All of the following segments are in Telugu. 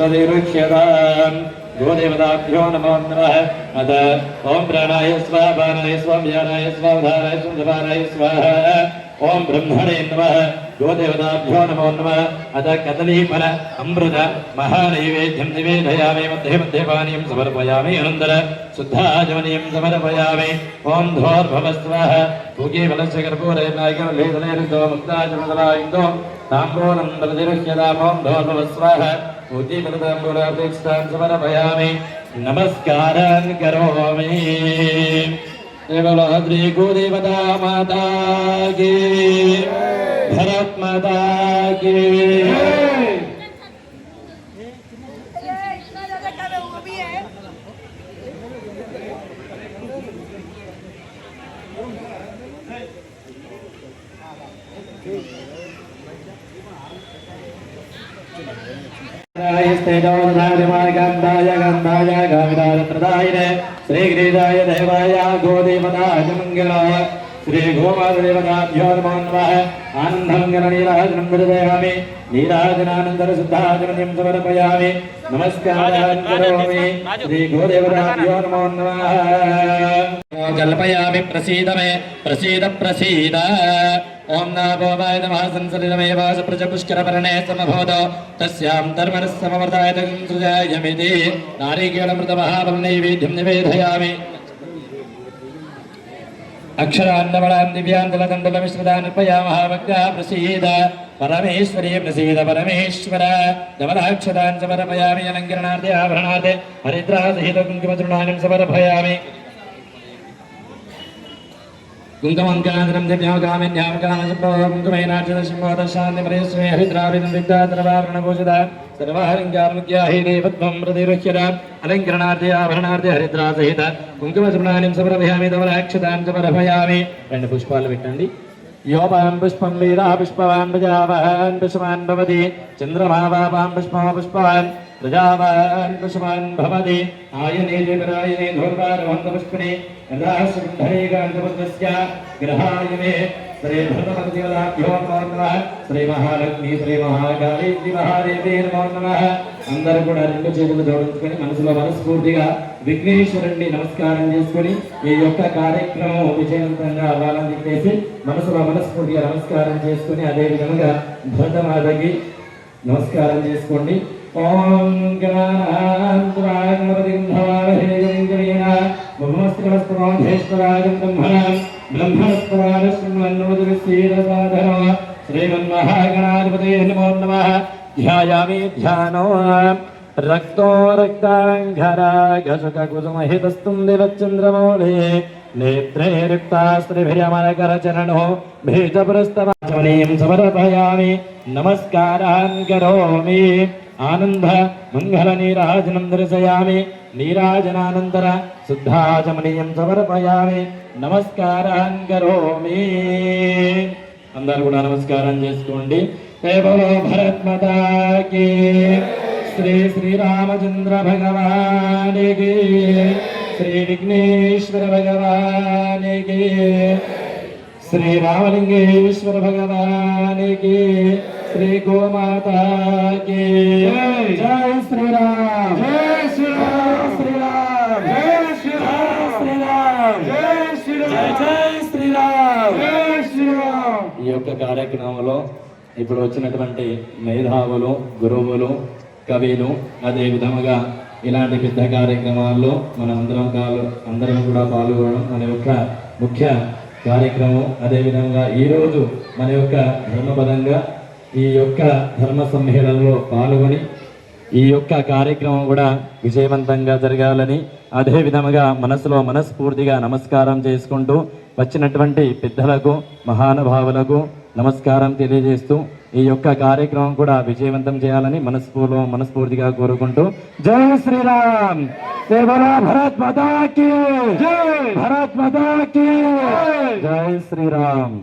प्रतिरुह्यताम् गोदेवताभ्यो नमो नमः अथ ओम प्राणाय स्वाहा पानाय स्वाहा व्यानाय स्वाहा उदानाय स्वाहा स्वाहा ओम ब्रह्मणे नमः गोदेवताभ्यो नमो नमः अथ कदलीफल अमृत महानैवेद्यं निवेदयामि मध्ये मध्ये पानीयं समर्पयामि अनन्तर शुद्धाचमनीयं समर्पयामि ओम धोर्भवस्वः पूगीफलस्य कर्पूरेणायकलेदनेरुद्धो मुक्ताचमदलायुक्तो ताम्बूलं प्रतिरुह्यताम् ओम धोर्भवस्वः पूगीफलताम्बूलापेक्षितां समर्पयामि नमस्कारान् करोमि श्री गोदेवता माता की भरत माता की श्री गिरिजाय देवाय गोदेवताय मंगलाय श्री गोमादेवताभ्यो नमो नमः आनन्दमङ्गलनीराजनं विदयामि नीराजनानन्दर शुद्धाचमनीयं समर्पयामि नमस्कारान् करोमि श्री गोदेवताभ्यो नमो नमः कल्पयामि प्रसीद मे प्रसीद प्रसीद ओम नाभो वाय नमः संसलितमेवास प्रजपुष्करपर्णे समभवतो तस्यां धर्मरसमवर्तायतं सृजायमिति नारिकेलमृतमहाबलनैवेद्यं निवेदयामि अक्षरान्नवलां दिव्यान्दलदण्डलमिश्रदानर्पयामः भक्ता प्रसीद परमेश्वरी प्रसीद परमेश्वर नवलाक्षदान् समर्पयामि अलङ्करणार्थे आभरणार्थे हरिद्रासहित कुङ्कुमचूर्णानि समर्पयामि कुङ्कुमङ्कान्तरं दिव्यागामिन्यामकामकुङ्कुमेनार्चितशिम्बोदशान्तिमरेश्वे हरिद्राविदं विद्याधरवाभरणभूषिता सर्वालङ्कारमुख्याहि देवत्वं प्रतिरुह्यता अलङ्करणार्थे आभरणार्थे हरिद्रासहित कुङ्कुमचूर्णानि समर्पयामि धवलाक्षदान् समर्पयामि రెండు పుష్పాలు పెట్టండి योपां पुष्पं वीरा पुष्पवान् प्रजावान् पुष्पवान् भवति चन्द्रमा वापां पुष्पवान् प्रजावान् पुष्पवान् भवति आयने देवरायने धूर्वारवन्तपुष्पिणे राष्ट्रकुण्डलीकान्तपुत्रस्य ग्रहायने श्री भरतमतिवलाभ्यो नमो नमः श्री महालक्ष्मी श्री महाकाली श्री महादेवी नमो नमः అందరూ కూడా రెండు చేతులు జోడించుకొని మనసులో మనస్ఫూర్తిగా విఘ్నేశ్వరుడిని నమస్కారం చేసుకొని ఈ యొక్క కార్యక్రమం విజయవంతంగా అవ్వాలని చెప్పేసి మనసులో మనస్ఫూర్తిగా నమస్కారం చేసుకొని అదే విధంగా భరతమాతకి నమస్కారం చేసుకోండి ఓం గణానాంతరాగణపతిం భవామహే గణేన బ్రహ్మస్త్రవస్త్రమోధేశ్వరాజం బ్రహ్మణాం బ్రహ్మణస్పరాణ శృణ్వన్నోదవిశ్రీరసాధనో శ్రీమన్మహాగణాధిపతయే నమో నమః ध्यायामि ध्यानो रक्तो रक्ताङ्घरागशुककुसुमहितस्तुं दिवच्चन्द्रमौले नेत्रे रिक्तास्त्रिभिरमरकरचरणो भेजपुरस्तवाचमनीयं समर्पयामि नमस्कारान् करोमि आनन्द मङ्गलनीराजनं दर्शयामि नीराजनानन्तर शुद्धाचमनीयं समर्पयामि नमस्कारान् करोमि అందరూ కూడా నమస్కారం చేసుకోండి जय बोलो भारत माता की श्री श्री रामचंद्र भगवान की श्री विघ्नेश्वर भगवान की श्री रामलिंगेश्वर भगवान की श्री गोमाता की जय श्री राम जय श्री राम श्री राम जय श्री राम श्री राम जय श्री राम जय श्री राम जय श्री राम ఈ యొక్క కార్యక్రమంలో ఇప్పుడు వచ్చినటువంటి మేధావులు గురువులు కవిలు అదే విధముగా ఇలాంటి పెద్ద కార్యక్రమాల్లో మన అందరం కూడా పాల్గొనడం మన యొక్క ముఖ్య కార్యక్రమం. అదేవిధంగా ఈరోజు మన యొక్క ధర్మపదంగా ఈ యొక్క ధర్మ సమ్మేళనంలో పాల్గొని ఈ యొక్క కార్యక్రమం కూడా విజయవంతంగా జరగాలని అదే విధముగా మనసులో మనస్ఫూర్తిగా నమస్కారం చేసుకుంటూ వచ్చినటువంటి పెద్దలకు మహానుభావులకు నమస్కారం తెలియజేస్తూ ఈ యొక్క కార్యక్రమం కూడా విజయవంతం చేయాలని మనస్ఫూర్తిగా కోరుకుంటూ జై శ్రీరామ్ జై భారత్ మాతా కీ జై భారత్ మాతా కీ జై శ్రీరామ్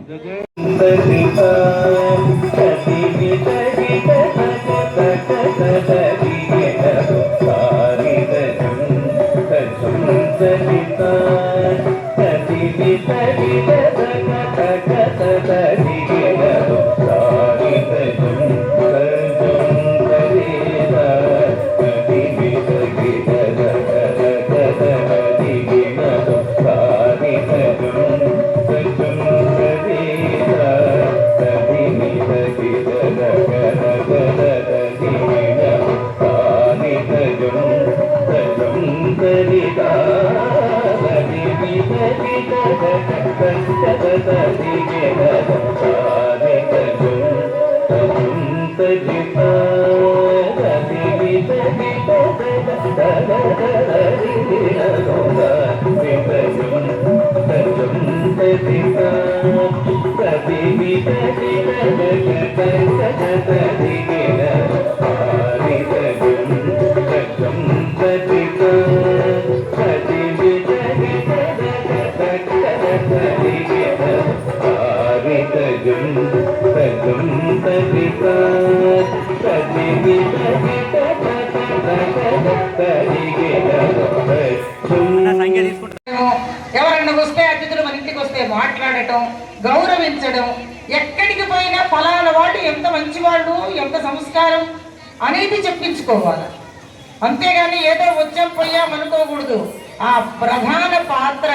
ఎవరన్నా వస్తే అతిథులు మన ఇంటికి వస్తే మాట్లాడటం, గౌరవించడం, ఎక్కడికి పోయినా ఫలానా వాడు ఎంత మంచివాడు, ఎంత సంస్కారం అనేది చెప్పించుకోవాలి. అంతేగాని ఏదో వచ్చాం పోయాం అనుకోకూడదు. ఆ ప్రధాన పాత్ర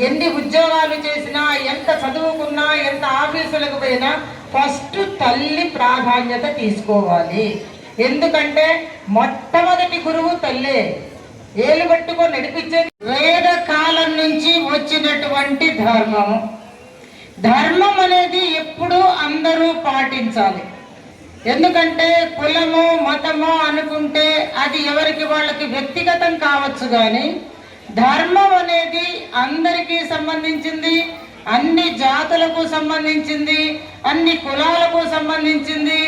ఎన్ని ఉద్యోగాలు చేసినా, ఎంత చదువుకున్నా, ఎంత ఆఫీసులకు పోయినా ఫస్ట్ తల్లి ప్రాధాన్యత తీసుకోవాలి. ఎందుకంటే మొట్టమొదటి గురువు తల్లే. ఏలు పట్టుకొని నడిపించేది వేద కాలం నుంచి వచ్చినటువంటి ధర్మం. ధర్మం అనేది ఎప్పుడూ అందరూ పాటించాలి. ఎందుకంటే కులము మతము అనుకుంటే అది ఎవరికి వాళ్ళకి వ్యక్తిగతం కావచ్చు, కానీ ధర్మం అనేది అందరికీ సంబంధించింది, అన్ని జాతులకు సంబంధించింది, అన్ని కులాలకు సంబంధించింది.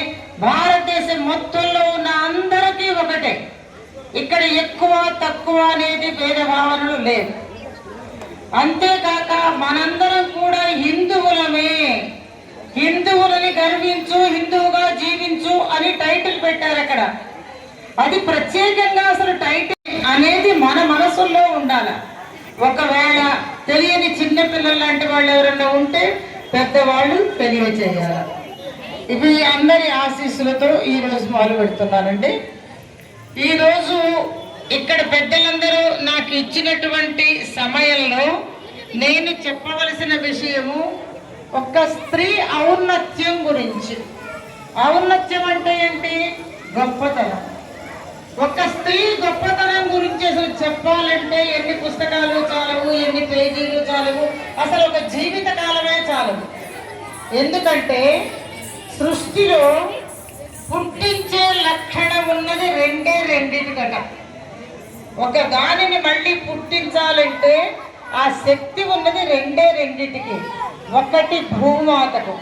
భారతదేశం మొత్తంలో ఉన్న అందరికీ ఒకటే. ఇక్కడ ఎక్కువ తక్కువ అనేది భేదభావనలు లేవు. అంతేకాక మనందరం కూడా హిందువులమే. హిందువులని గర్వించు, హిందువుగా జీవించు అని టైటిల్ పెట్టారు అక్కడ. అది ప్రత్యేకంగా అసలు టైటిల్ అనేది మన మనసుల్లో ఉండాలి. ఒకవేళ తెలియని చిన్నపిల్లలు లాంటి వాళ్ళు ఎవరైనా ఉంటే పెద్దవాళ్ళు తెలియచేయాలి. ఇవి అందరి ఆశీస్సులతో ఈరోజు మొదలు పెడుతున్నానండి. ఈరోజు ఇక్కడ పెద్దలందరూ నాకు ఇచ్చినటువంటి సమయంలో నేను చెప్పవలసిన విషయము ఒక స్త్రీ ఔన్నత్యం గురించి. ఔన్నత్యం అంటే ఏంటి? గొప్పతనం. ఒక స్త్రీ గొప్పతనం గురించి అసలు చెప్పాలంటే ఎన్ని పుస్తకాలు చాలవు, ఎన్ని పేజీలు చాలవు, అసలు ఒక జీవిత కాలమే చాలవు. ఎందుకంటే సృష్టిలో పుట్టించే లక్షణం ఉన్నది రెండింటికట. ఒక దానిని మళ్ళీ పుట్టించాలంటే ఆ శక్తి ఉన్నది రెండింటికి. ఒకటి భూమాతకు,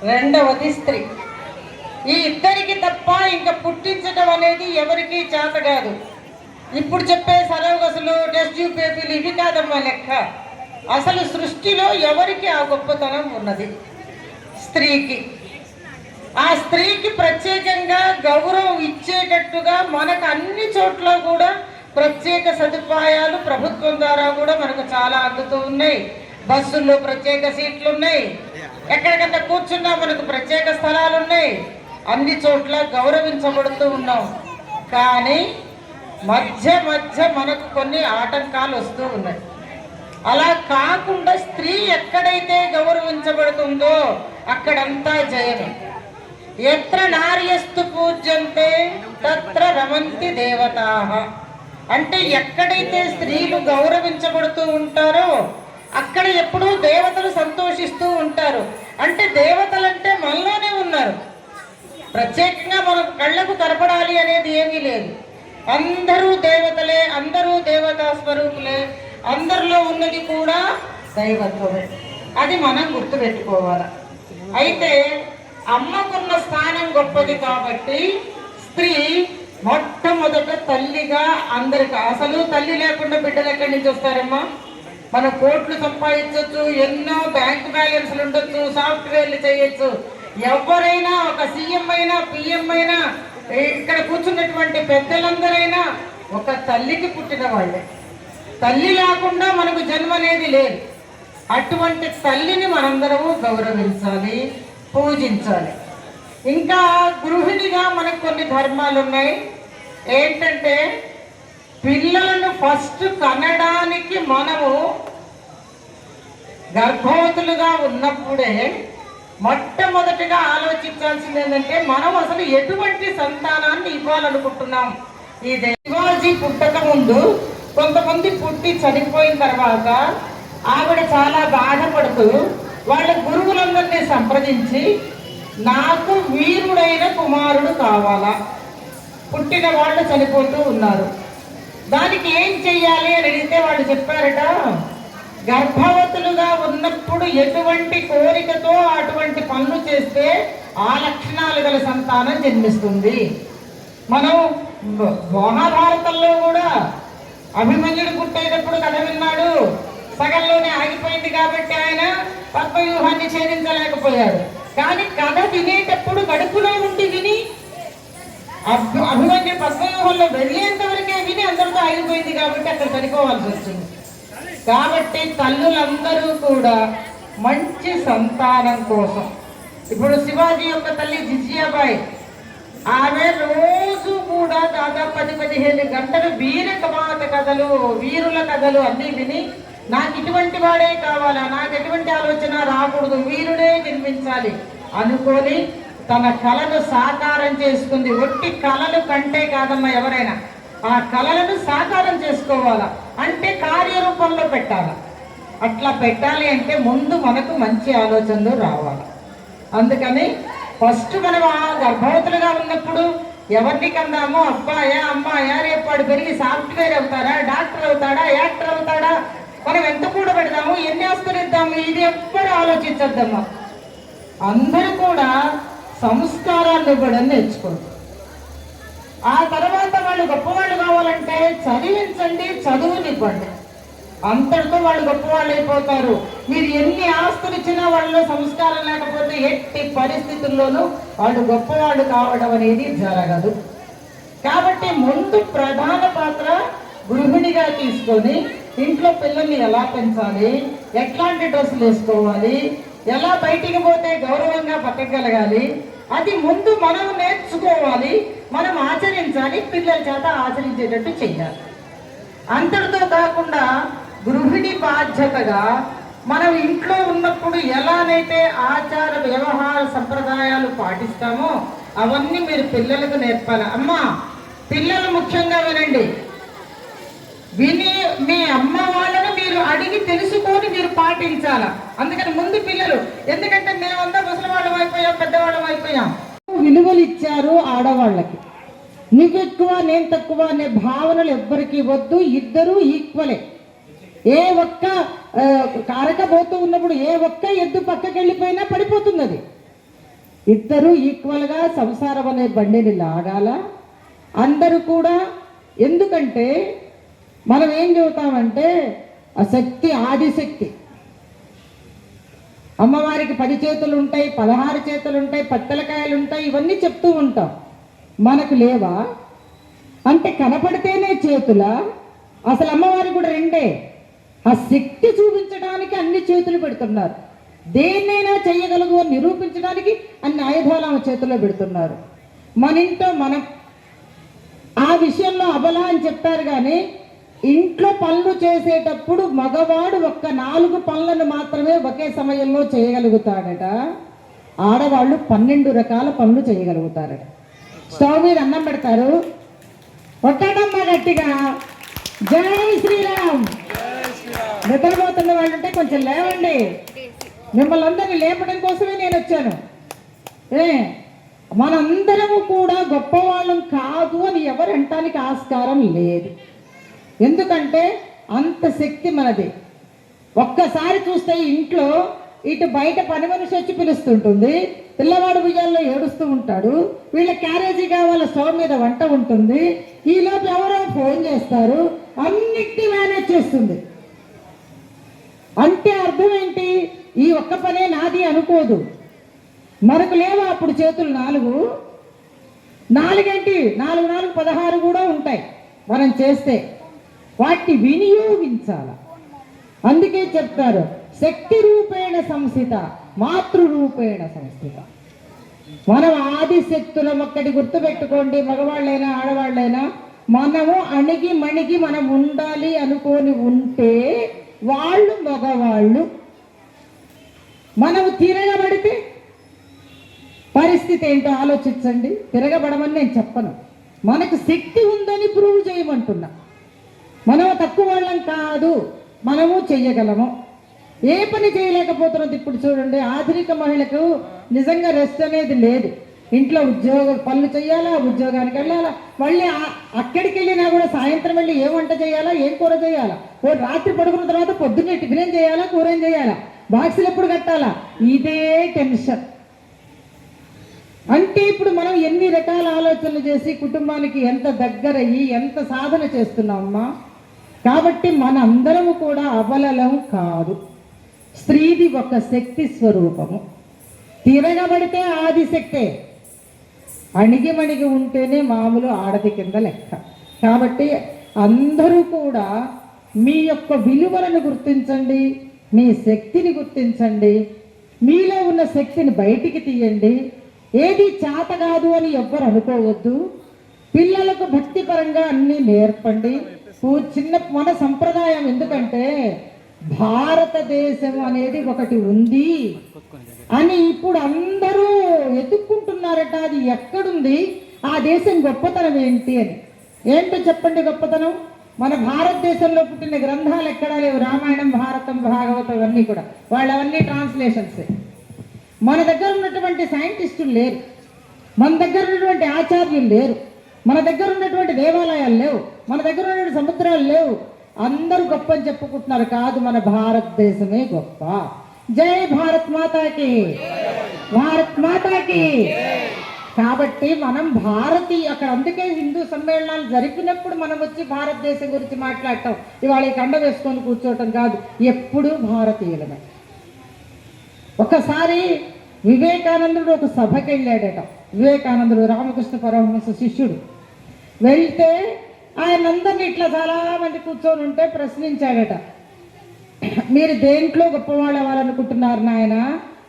రెండవది స్త్రీ. ఈ ఇద్దరికి తప్ప ఇంకా పుట్టించడం అనేది ఎవరికి చేత కాదు. ఇప్పుడు చెప్పే సరోగసులు, టెస్ట్ ట్యూబ్ బేబీలు ఇవి కాదమ్మా లెక్క. అసలు సృష్టిలో ఎవరికి ఆ గొప్పతనం ఉన్నది? స్త్రీకి. ఆ స్త్రీకి ప్రత్యేకంగా గౌరవం ఇచ్చేటట్టుగా మనకు అన్ని చోట్ల కూడా ప్రత్యేక సదుపాయాలు ప్రభుత్వం ద్వారా కూడా మనకు చాలా అందుతూ ఉన్నాయి. బస్సుల్లో ప్రత్యేక సీట్లు ఉన్నాయి, ఎక్కడికన్నా కూర్చున్నా మనకు ప్రత్యేక స్థలాలు ఉన్నాయి. అన్ని చోట్ల గౌరవించబడుతూ ఉన్నాం. కానీ మధ్య మనకు కొన్ని ఆటంకాలు వస్తూ ఉన్నాయి. అలా కాకుండా స్త్రీ ఎక్కడైతే గౌరవించబడుతుందో అక్కడంతా జయమే. ఎత్ర నార్యస్తు పూజ్యంతే తత్ర రమంతి దేవతాః. అంటే ఎక్కడైతే స్త్రీలు గౌరవించబడుతూ ఉంటారో అక్కడ ఎప్పుడూ దేవతలు సంతోషిస్తూ ఉంటారు. అంటే దేవతలంటే మనలోనే ఉన్నారు. ప్రత్యేకంగా మనకు కళ్ళకు కనపడాలి అనేది ఏమీ లేదు. అందరూ దేవతలే, అందరూ దేవతా స్వరూపులే. అందరిలో ఉన్నది కూడా దైవత్వమే. అది మనం గుర్తుపెట్టుకోవాలి. అయితే అమ్మకున్న స్థానం గొప్పది కాబట్టి స్త్రీ మొట్టమొదట తల్లిగా అందరికి. అసలు తల్లి లేకుండా బిడ్డలు ఎక్కడి నుంచి వస్తారమ్మా? మనం కోట్లు సంపాదించవచ్చు, ఎన్నో బ్యాంక్ బ్యాలెన్స్లు ఉండొచ్చు, సాఫ్ట్వేర్లు చేయొచ్చు. ఎవరైనా, ఒక సీఎం అయినా, పిఎం అయినా, ఇక్కడ కూర్చున్నటువంటి పెద్దలందరైనా ఒక తల్లికి పుట్టిన వాళ్ళే. తల్లి లేకుండా మనకు జన్మ అనేది లేదు. అటువంటి తల్లిని మనందరము గౌరవించాలి, పూజించాలి. ఇంకా గృహిణిగా మనకు కొన్ని ధర్మాలు ఉన్నాయి. ఏంటంటే పిల్లలను ఫస్ట్ కనడానికి మనము గర్భవతులుగా ఉన్నప్పుడే మొట్టమొదటిగా ఆలోచించాల్సింది ఏంటంటే మనం అసలు ఎటువంటి సంతానాన్ని ఇవ్వాలనుకుంటున్నాం. ఈ శివాజీ పుట్టక ముందు కొంతమంది పుట్టి చనిపోయిన తర్వాత ఆవిడ చాలా బాధపడుతూ వాళ్ళ గురువులందరినీ సంప్రదించి నాకు వీరుడైన కుమారుడు కావాలా, పుట్టిన వాళ్ళు చనిపోతూ ఉన్నారు, దానికి ఏం చెయ్యాలి అని అడిగితే వాళ్ళు చెప్పారట, గర్భవతులుగా ఉన్నప్పుడు ఎటువంటి కోరికతో అటువంటి పనులు చేస్తే ఆ లక్షణాలు గల సంతానం జన్మిస్తుంది. మనం మహాభారతంలో కూడా అభిమన్యుడు పుట్టేటప్పుడు కథ విన్నాడు, సగంలోనే ఆగిపోయింది కాబట్టి ఆయన పద్మవ్యూహాన్ని ఛేదించలేకపోయాడు. కానీ కథ వినేటప్పుడు కడుపులో ఉండి విని అభిమన్యు పద్మవ్యూహంలో వెళ్ళేంత వరకే విని అందరితో ఆగిపోయింది కాబట్టి అక్కడ చనిపోవాల్సి వచ్చింది. కాబట్టి తల్లులందరూ కూడా మంచి సంతానం కోసం, ఇప్పుడు శివాజీ యొక్క తల్లి జిజియాబాయి, ఆమె రోజు కూడా దాదాపు 10-15 గంటలు వీరకమాత కథలు, వీరుల కథలు అన్నీ విని నాకు ఇటువంటి వాడే కావాలా, నాకు ఎటువంటి ఆలోచన రాకూడదు, వీరుడే జన్మించాలి అనుకొని తన కళను సాకారం చేసుకుంది. ఒట్టి కళలు కంటే కాదమ్మా, ఎవరైనా ఆ కళలను సాకారం చేసుకోవాలా అంటే కార్యరూపంలో పెట్టాలి. అట్లా పెట్టాలి అంటే ముందు మనకు మంచి ఆలోచనలు రావాలి. అందుకని ఫస్ట్ మనం ఆ గర్భవతులుగా ఉన్నప్పుడు ఎవరిని కందామో, అబ్బాయా అమ్మాయా, రేపు వాడు పెరిగి సాఫ్ట్వేర్ అవుతాడా, డాక్టర్ అవుతాడా, యాక్టర్ అవుతాడా, మనం ఎంత కూడా పెడదాము, ఎన్ని ఆస్తులు ఇద్దాము, ఇది ఎప్పుడు ఆలోచించద్దమ్మా. అందరూ కూడా సంస్కారాన్ని ఇవ్వడం నేర్చుకోండి. ఆ తర్వాత వాళ్ళు గొప్పవాళ్ళు కావాలంటే చదివించండి, చదువునివ్వండి, అంతటితో వాళ్ళు గొప్పవాళ్ళు అయిపోతారు. మీరు ఎన్ని ఆస్తులు ఇచ్చినా వాళ్ళలో సంస్కారం లేకపోతే ఎట్టి పరిస్థితుల్లోనూ వాళ్ళు గొప్పవాళ్ళు కావడం అనేది జరగదు. కాబట్టి ముందు ప్రధాన పాత్ర గృహిణిగా తీసుకొని ఇంట్లో పిల్లల్ని ఎలా పెంచాలి, ఎట్లాంటి డ్రెస్సులు వేసుకోవాలి, ఎలా బయటికి పోతే గౌరవంగా బతకగలగాలి, అది ముందు మనం నేర్చుకోవాలి, మనం ఆచరించాలి, పిల్లల చేత ఆచరించేటట్టు చెయ్యాలి. అంతటితో కాకుండా గృహిణి బాధ్యతగా మనం ఇంట్లో ఉన్నప్పుడు ఎలానైతే ఆచార వ్యవహార సంప్రదాయాలు పాటిస్తామో అవన్నీ మీరు పిల్లలకు నేర్పాలి. అమ్మా, పిల్లలు ముఖ్యంగా వినండి, విని మీ అమ్మ వాళ్ళను మీరు అడిగి తెలుసుకొని మీరు పాటించాల. అందుకని ముందు పిల్లలు, ఎందుకంటే మేమంతా ముసలివాళ్ళం అయిపోయాం, పెద్దవాళ్ళం అయిపోయాం, విలువలు ఇచ్చారు ఆడవాళ్ళకి. నువ్వెక్కువ నేను తక్కువ అనే భావనలు ఎవ్వరికి వద్దు, ఇద్దరూ ఈక్వలే. ఏ ఒక్క కారకపోతూ ఉన్నప్పుడు ఏ ఒక్క ఎద్దు పక్కకి వెళ్ళిపోయినా పడిపోతుంది. అది ఇద్దరూ ఈక్వల్గా సంసారం అనే బండిని లాగాల అందరూ కూడా. ఎందుకంటే మనం ఏం చెబుతామంటే ఆ శక్తి ఆదిశక్తి, అమ్మవారికి 10 చేతులు ఉంటాయి, 16 చేతులు ఉంటాయి, పత్తలకాయలు ఉంటాయి, ఇవన్నీ చెప్తూ ఉంటాం. మనకు లేవా అంటే కనపడితేనే చేతులా? అసలు అమ్మవారికి కూడా 2. ఆ శక్తి చూపించడానికి అన్ని చేతులు పెడుతున్నారు. దేన్నైనా చెయ్యగలదు అని నిరూపించడానికి అన్ని ఆయుధాలు ఆమె చేతుల్లో పెడుతున్నారు. మన ఇంట్లో మనం ఆ విషయంలో అబల అని చెప్పారు. కానీ ఇంట్లో పనులు చేసేటప్పుడు మగవాడు ఒక్క 4 పనులను మాత్రమే ఒకే సమయంలో చేయగలుగుతాడట, ఆడవాళ్ళు 12 రకాల పనులు చేయగలుగుతారట. స్టవ్ మీద అన్నం పెడతారు, ఒక్కటమ్మ గట్టిగా జై శ్రీరామ్. నిద్రపోతున్న వాళ్ళు ఉంటే కొంచెం లేవండి, మిమ్మల్ని అందరినీ లేపడం కోసమే నేను వచ్చాను. మనందరము కూడా గొప్పవాళ్ళం కాదు అని ఎవరు అంటానికి ఆస్కారం లేదు. ఎందుకంటే అంత శక్తి మనది. ఒక్కసారి చూస్తే ఇంట్లో ఇటు బయట పని మనిషి వచ్చి పిలుస్తుంటుంది, పిల్లవాడు ఉయ్యాల్లో ఏడుస్తూ ఉంటాడు, వీళ్ళ క్యారేజీ కావాల, స్టవ్ మీద వంట ఉంటుంది, ఈలోపు ఎవరో ఫోన్ చేస్తారు, అన్నిటినీ మేనేజ్ చేస్తుంది. అంటే అర్థం ఏంటి? ఈ ఒక్క పనే నాది అనుకోదు. మనకు లేవా అప్పుడు చేతులు 4 ఏంటి, 4 16 కూడా ఉంటాయి మనం చేస్తే. వాటిని వినియోగించాల. అందుకే చెప్తారు శక్తి రూపేణ సంస్థిత, మాతృరూపేణ సంస్థిత. మనం ఆది శక్తులం. ఒక్కటి గుర్తుపెట్టుకోండి, మగవాళ్ళైనా ఆడవాళ్ళైనా, మనము అణిగి మణిగి మనం ఉండాలి అనుకొని ఉంటే వాళ్ళు మగవాళ్ళు. మనము తిరగబడితే పరిస్థితి ఏంటో ఆలోచించండి. తిరగబడమని నేను చెప్పను, మనకు శక్తి ఉందని ప్రూవ్ చేయమంటున్నా. మనము తక్కువ వాళ్ళం కాదు, మనము చెయ్యగలము. ఏ పని చేయలేకపోతున్నది. ఇప్పుడు చూడండి, ఆధునిక మహిళకు నిజంగా రెస్ట్ అనేది లేదు. ఇంట్లో పనులు చేయాలా, ఉద్యోగానికి వెళ్ళాలా, మళ్ళీ అక్కడికి వెళ్ళినా కూడా సాయంత్రం వెళ్ళి ఏం వంట చేయాలా, ఏం కూర చేయాలా, రాత్రి పడుకున్న తర్వాత పొద్దున్నే టిఫిన్ ఏం చేయాలా, కూర ఏం చేయాలా, బాక్సులు ఎప్పుడు కట్టాలా, ఇదే టెన్షన్. అంటే ఇప్పుడు మనం ఎన్ని రకాల ఆలోచనలు చేసి కుటుంబానికి ఎంత దగ్గరయ్యి ఎంత సాధన చేస్తున్నామమ్మా. కాబట్టి మన అందరము కూడా అబలలం కాదు. స్త్రీది ఒక శక్తి స్వరూపము. తిరగబడితే ఆదిశక్తే, అణిగిమణిగి ఉంటేనే మామూలు ఆడది కింద లెక్క. కాబట్టి అందరూ కూడా మీ యొక్క విలువలను గుర్తించండి, మీ శక్తిని గుర్తించండి, మీలో ఉన్న శక్తిని బయటికి తీయండి. ఏది చేత కాదు అని ఎవ్వరు అనుకోవద్దు. పిల్లలకు భక్తిపరంగా అన్నీ నేర్పండి. చిన్న మన సంప్రదాయం, ఎందుకంటే భారతదేశం అనేది ఒకటి ఉంది అని ఇప్పుడు అందరూ ఎత్తుక్కుంటున్నారట. అది ఎక్కడుంది, ఆ దేశం గొప్పతనం ఏంటి అని. ఏంటో చెప్పండి గొప్పతనం. మన భారతదేశంలో పుట్టిన గ్రంథాలు ఎక్కడా లేవు. రామాయణం, భారతం, భాగవతం అన్నీ కూడా వాళ్ళవన్నీ ట్రాన్స్లేషన్సే. మన దగ్గర ఉన్నటువంటి సైంటిస్టులు లేరు, మన దగ్గర ఉన్నటువంటి ఆచార్యులు లేరు, మన దగ్గర ఉన్నటువంటి దేవాలయాలు లేవు, మన దగ్గర ఉన్నటువంటి సముద్రాలు లేవు. అందరూ గొప్ప అని చెప్పుకుంటున్నారు. కాదు, మన భారతదేశమే గొప్ప. జై భారత్ మాతాకి, భారత్ మాతాకి. కాబట్టి మనం అక్కడ అందుకే హిందూ సమ్మేళనాలు జరిపినప్పుడు మనం వచ్చి భారతదేశం గురించి మాట్లాడటం, ఇవాళ ఈ కండ వేసుకొని కూర్చోవటం కాదు, ఎప్పుడూ భారతీయులమే. ఒకసారి వివేకానందుడు ఒక సభకి వెళ్ళాడట. వివేకానందుడు రామకృష్ణ పరమహంస శిష్యుడు. వెళ్తే ఆయన అందరినీ ఇట్లా చాలామంది కూర్చొని ఉంటే ప్రశ్నించాడట, మీరు దేంట్లో గొప్పవాళ్ళు అవ్వాలనుకుంటున్నారు నాయన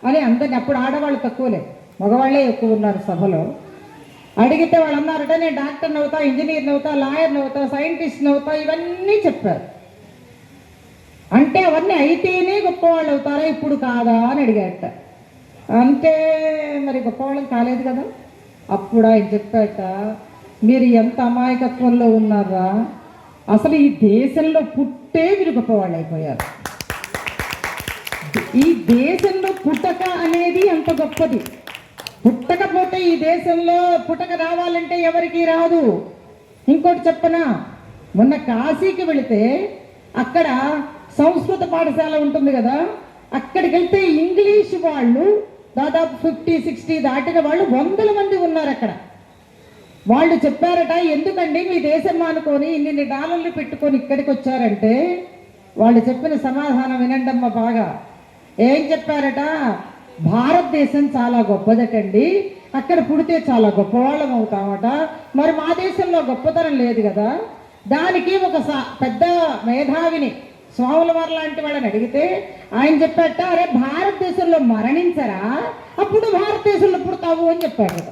అని అందరిని. అప్పుడు ఆడవాళ్ళు తక్కువలే, మగవాళ్ళే ఎక్కువ ఉన్నారు సభలో. అడిగితే వాళ్ళు అన్నారట, నేను డాక్టర్ని అవుతా, ఇంజనీర్ని అవుతా, లాయర్ని అవుతా, సైంటిస్ట్ని అవుతా, ఇవన్నీ చెప్పారు. అంటే అవన్నీ అయితేనే గొప్పవాళ్ళు అవుతారా, ఇప్పుడు కాదా అని అడిగాట. అంతే, మరి గొప్పవాళ్ళం కాలేదు కదా. అప్పుడు ఆయన చెప్పాట, మీరు ఎంత అమాయకత్వంలో ఉన్నారా, అసలు ఈ దేశంలో పుట్టే మీరు గొప్పవాళ్ళు అయిపోయారు. ఈ దేశంలో పుట్టక అనేది అంత గొప్పది. పుట్టకపోతే ఈ దేశంలో పుట్టక రావాలంటే ఎవరికి రాదు. ఇంకోటి చెప్పనా, మొన్న కాశీకి వెళితే అక్కడ సంస్కృత పాఠశాల ఉంటుంది కదా, అక్కడికి వెళ్తే ఇంగ్లీష్ వాళ్ళు దాదాపు 50-60 దాటిన వాళ్ళు 100 మంది ఉన్నారు అక్కడ. వాళ్ళు చెప్పారట, ఎందుకండి మీ దేశం మానుకొని ఇన్ని డాలర్లు పెట్టుకొని ఇక్కడికి వచ్చారంటే, వాళ్ళు చెప్పిన సమాధానం వినండమ్మ బాగా. ఏం చెప్పారట, భారతదేశం చాలా గొప్పదటండి, అక్కడ పుడితే చాలా గొప్పవాళ్ళం అవుతామట. మరి మా దేశంలో గొప్పతనం లేదు కదా. దానికి ఒక పెద్ద మేధావిని, స్వాముల వారు లాంటి వాళ్ళని అడిగితే ఆయన చెప్పాట, అరే భారతదేశంలో మరణించరా, అప్పుడు భారతదేశంలో పుడతావు అని చెప్పాడు.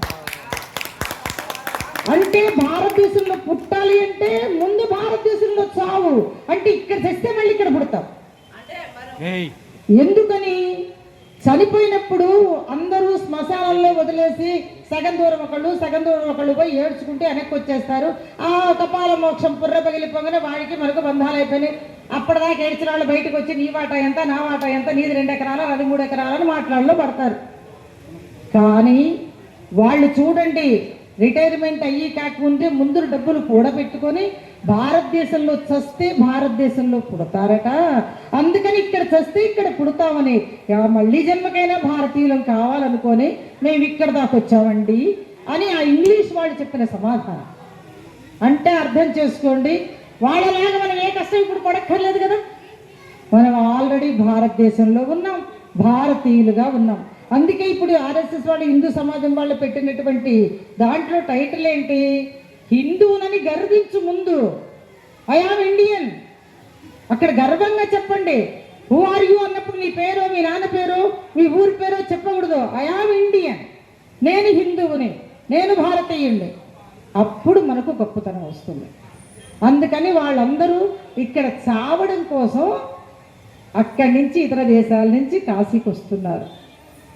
అంటే భారతదేశంలో పుట్టాలి అంటే ముందు భారతదేశంలో చావు, అంటే ఇక్కడ చస్తే మళ్ళీ ఇక్కడ పుడతావు. ఎందుకని, చనిపోయినప్పుడు అందరూ శ్మశానంలో వదిలేసి సగం దూరం ఒకళ్ళు పోయి ఏడ్చుకుంటే వెనక్కి వచ్చేస్తారు. ఆ కపాల మోక్షం పుర్ర పగిలిపోగానే వాడికి మనకు బంధాలు అయిపోయినాయి. అప్పటిదాకా ఏడ్చిన వాళ్ళు బయటకు వచ్చి నీ వాటా ఎంత, నా వాటా ఎంత, నీది 2 ఎకరాలు, అది 3 ఎకరాలని మాట్లాడలో పడతారు. కానీ వాళ్ళు చూడండి, రిటైర్మెంట్ అయ్యి కాకముందే ముందు డబ్బులు కూడబెట్టుకొని భారతదేశంలో చస్తే భారతదేశంలో పుడతారట. అందుకని ఇక్కడ చస్తే ఇక్కడ పుడతామని, మళ్ళీ జన్మకైనా భారతీయులం కావాలనుకొని మేము ఇక్కడ దాకా వచ్చామండి అని ఆ ఇంగ్లీష్ వాళ్ళు చెప్పిన సమాధానం. అంటే అర్థం చేసుకోండి, వాళ్ళలాగా మనం ఏ కష్టం ఇప్పుడు పడక్కర్లేదు కదా. మనం ఆల్రెడీ భారతదేశంలో ఉన్నాం, భారతీయులుగా ఉన్నాం. అందుకే ఇప్పుడు ఆర్ఎస్ఎస్ వాళ్ళు, హిందూ సమాజం వాళ్ళు పెట్టినటువంటి దాంట్లో టైటిల్ ఏంటి, హిందువునని గర్వించు ముందు, ఐ ఆమ్ ఇండియన్. అక్కడ గర్వంగా చెప్పండి. హూ ఆర్ యూ అన్నప్పుడు నీ పేరు, మీ నాన్న పేరు, మీ ఊరి పేరు చెప్పకూడదు. ఐ ఆమ్ ఇండియన్, నేను హిందువుని, నేను భారతీయుణ్ణి. అప్పుడు మనకు గొప్పతనం వస్తుంది. అందుకని వాళ్ళందరూ ఇక్కడ చావడం కోసం అక్కడి నుంచి ఇతర దేశాల నుంచి కాశీకి వస్తున్నారు.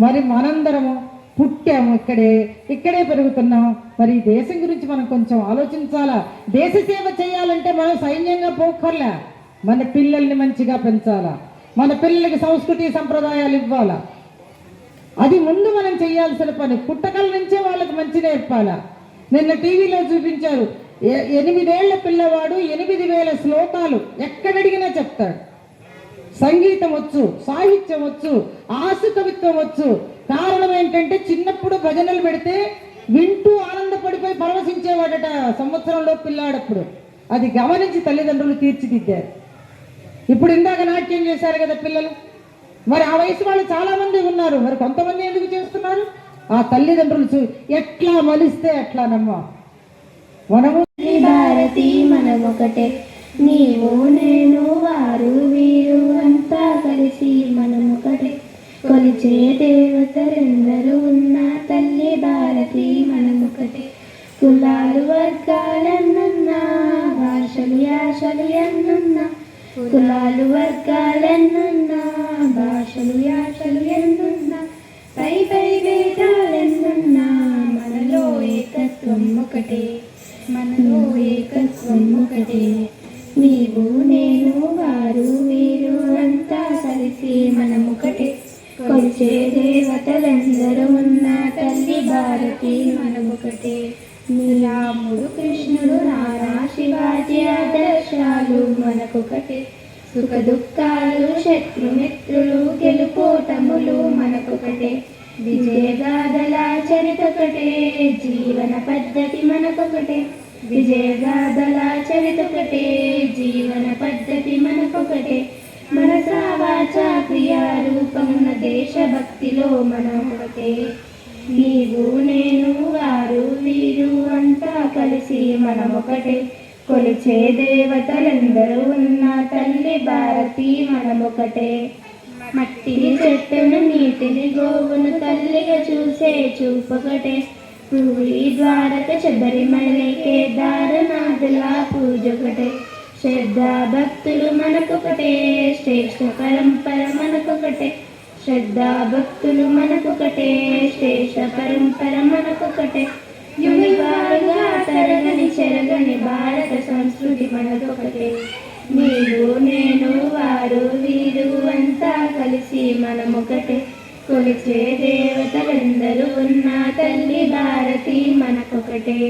మరి మనందరము పుట్టాము ఇక్కడే పెరుగుతున్నాం. మరి ఈ దేశం గురించి మనం కొంచెం ఆలోచించాలా. దేశ సేవ చేయాలంటే మనం సైన్యంగా పోక్కర్లే, మన పిల్లల్ని మంచిగా పెంచాలా, మన పిల్లలకి సంస్కృతి సంప్రదాయాలు ఇవ్వాలా. అది ముందు మనం చేయాల్సిన పని. పుట్టకల నుంచే వాళ్ళకి మంచి నేర్పాలా. నిన్న టీవీలో చూపించారు, 8 ఏళ్ల పిల్లవాడు 8,000 శ్లోకాలు ఎక్కడడిగినా చెప్తాడు. సంగీతం వచ్చు, సాహిత్యం వచ్చు, ఆసు కవిత్వం వచ్చు. కారణం ఏంటంటే చిన్నప్పుడు భజనలు పెడితే వింటూ ఆనందపడిపోయి పరవశించేవాడట సంవత్సరంలో పిల్లాడప్పుడు. అది గమనించి తల్లిదండ్రులు తీర్చిదిద్దారు. ఇప్పుడు ఇందాక నాట్యం చేశారు కదా పిల్లలు, మరి ఆ వయసు వాళ్ళు చాలా మంది ఉన్నారు. మరి కొంతమంది ఎందుకు చేస్తున్నారు? ఆ తల్లిదండ్రులు ఎట్లా మలిస్తే అట్లానమ్మా. మనము భారతి మనమొకటే, నీవు నేను వారు వీరు అంతా కలిసి మనమొకటే, కొలిచే దేవతలందరూ ఉన్న తల్లి భారతి మనమొకటే. కులాలు వర్గాలన్నున్నా, భాషలు యాషలు ఎన్నున్నా, కులాలు వర్గాలెన్నున్నా, భాషలు యాషలు ఎన్నున్నా, పై పై భేదాలెన్నున్నా, మనలో ఏకత్వం ఒకటే, మనలో ఏకత్వం ఒకటే. నీవు నేను వారు వీరు అంతా కలిసి మనమొకటే, కొలిచే దేవతలందరూ ఉన్న తల్లి భారతి మనమొకటే. రాముడు కృష్ణుడు నారా శివాజీ ఆదర్శాలు మనకొకటే, సుఖ దుఃఖాలు శత్రుమిత్రులు గెలుపోటములు మనకొకటే, విజయగాథల చరితొకటే, జీవన పద్ధతి మనకొకటే, విజయగాథల చరితొకటే, జీవన పద్ధతి మనకొకటే. మనస వాచ క్రియారూపమున దేశభక్తిలో మనకొకటే. నీవు నేను వారు వీరు అంతా కలిసి మనమొకటే, కొలిచే దేవతలందరూ ఉన్న తల్లి భారతి మనమొకటే. మట్టిని చెట్టును నీటిని గోవును తల్లిగా చూసే చూపొకటే, పూరి ద్వారక శబరిమలై కేదారనాథుల పూజొకటే. శ్రద్ధా భక్తులు మనకొకటే, శ్రేష్ఠ పరంపర మనకొకటే, శ్రద్ధా భక్తులు మనకొకటే, శ్రేష్ఠ పరంపర మనకొకటే. యుగాలుగా తరగని చెరగని భారత సంస్కృతి మనకొకటే. నీవు నేను వారు వీరు అంతా కలిసి మనమొకటే, కొలిచే దేవతలందరూ ఉన్న తల్లి భారతి మనకొకటే.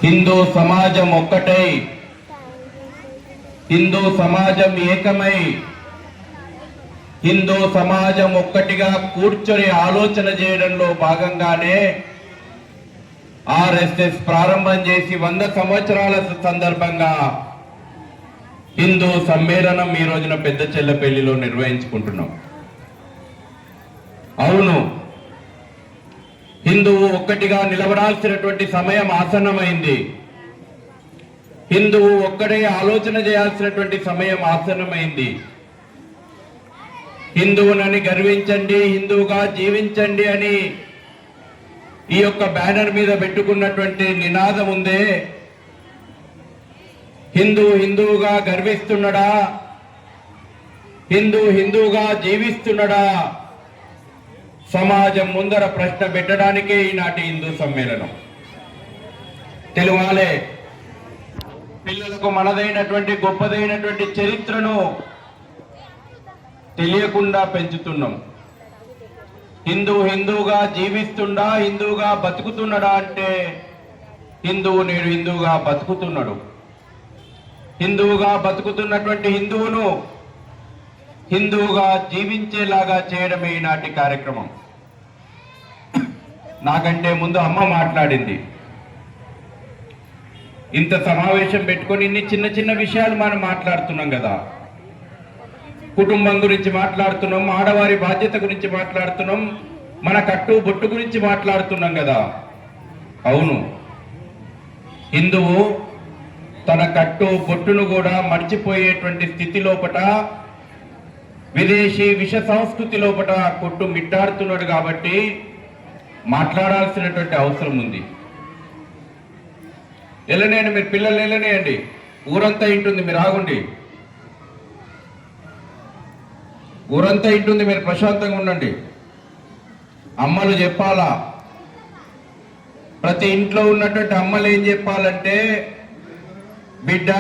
హిందూ సమాజం ఒక్కటై, హిందూ సమాజం ఏకమై హిందూ సమాజం ఒక్కటిగా కూర్చొని ఆలోచన చేయడంలో భాగంగానే ఆర్ఎస్ఎస్ ప్రారంభం చేసి 100 సంవత్సరాల సందర్భంగా హిందూ సమ్మేళనం ఈ రోజున పెద్ద చెల్లపల్లిలో నిర్వహించుకుంటున్నాం. అవును, హిందువు ఒక్కటిగా నిలబడాల్సినటువంటి సమయం ఆసన్నమైంది. హిందువు ఒక్కడే ఆలోచన చేయాల్సినటువంటి సమయం ఆసన్నమైంది. హిందువునని గర్వించండి, హిందువుగా జీవించండి అని ఈ యొక్క బ్యానర్ మీద పెట్టుకున్నటువంటి నినాదం ఉందే, హిందువుగా గర్విస్తున్నాడా, హిందువుగా జీవిస్తున్నాడా, సమాజం ముందర ప్రశ్న పెట్టడానికే ఈనాటి హిందూ సమ్మేళనం. తెలుగాలే పిల్లలకు మనదైనటువంటి గొప్పదైనటువంటి చరిత్రను తెలియకుండా పెంచుతున్నాం. హిందువుగా జీవిస్తుండా, హిందువుగా బతుకుతున్నాడా అంటే హిందువు నేడు హిందువుగా బతుకుతున్నాడు. హిందువుగా బతుకుతున్నటువంటి హిందువుగా జీవించేలాగా చేయడమే ఈనాటి కార్యక్రమం. నాకంటే ముందు అమ్మ మాట్లాడింది. ఇంత సమావేశం పెట్టుకొని ఇన్ని చిన్న చిన్న విషయాలు మనం మాట్లాడుతున్నాం కదా. కుటుంబం గురించి మాట్లాడుతున్నాం, ఆడవారి బాధ్యత గురించి మాట్లాడుతున్నాం, మన కట్టు బొట్టు గురించి మాట్లాడుతున్నాం కదా. అవును, హిందువు తన కట్టు బొట్టును కూడా మర్చిపోయేటువంటి స్థితి లోపట, విదేశీ విష సంస్కృతి లోపట కొట్టు మిట్టాడుతున్నాడు కాబట్టి మాట్లాడాల్సినటువంటి అవసరం ఉంది. వెళ్ళనేయండి, మీరు పిల్లల్ని వెళ్ళనేయండి, ఊరంతా ఇంటుంది, మీరు ఆగుండి. ఊరంతా ఇంటుంది, మీరు ప్రశాంతంగా ఉండండి. అమ్మలు చెప్పాలా, ప్రతి ఇంట్లో ఉన్నటువంటి అమ్మలు ఏం చెప్పాలంటే, బిడ్డ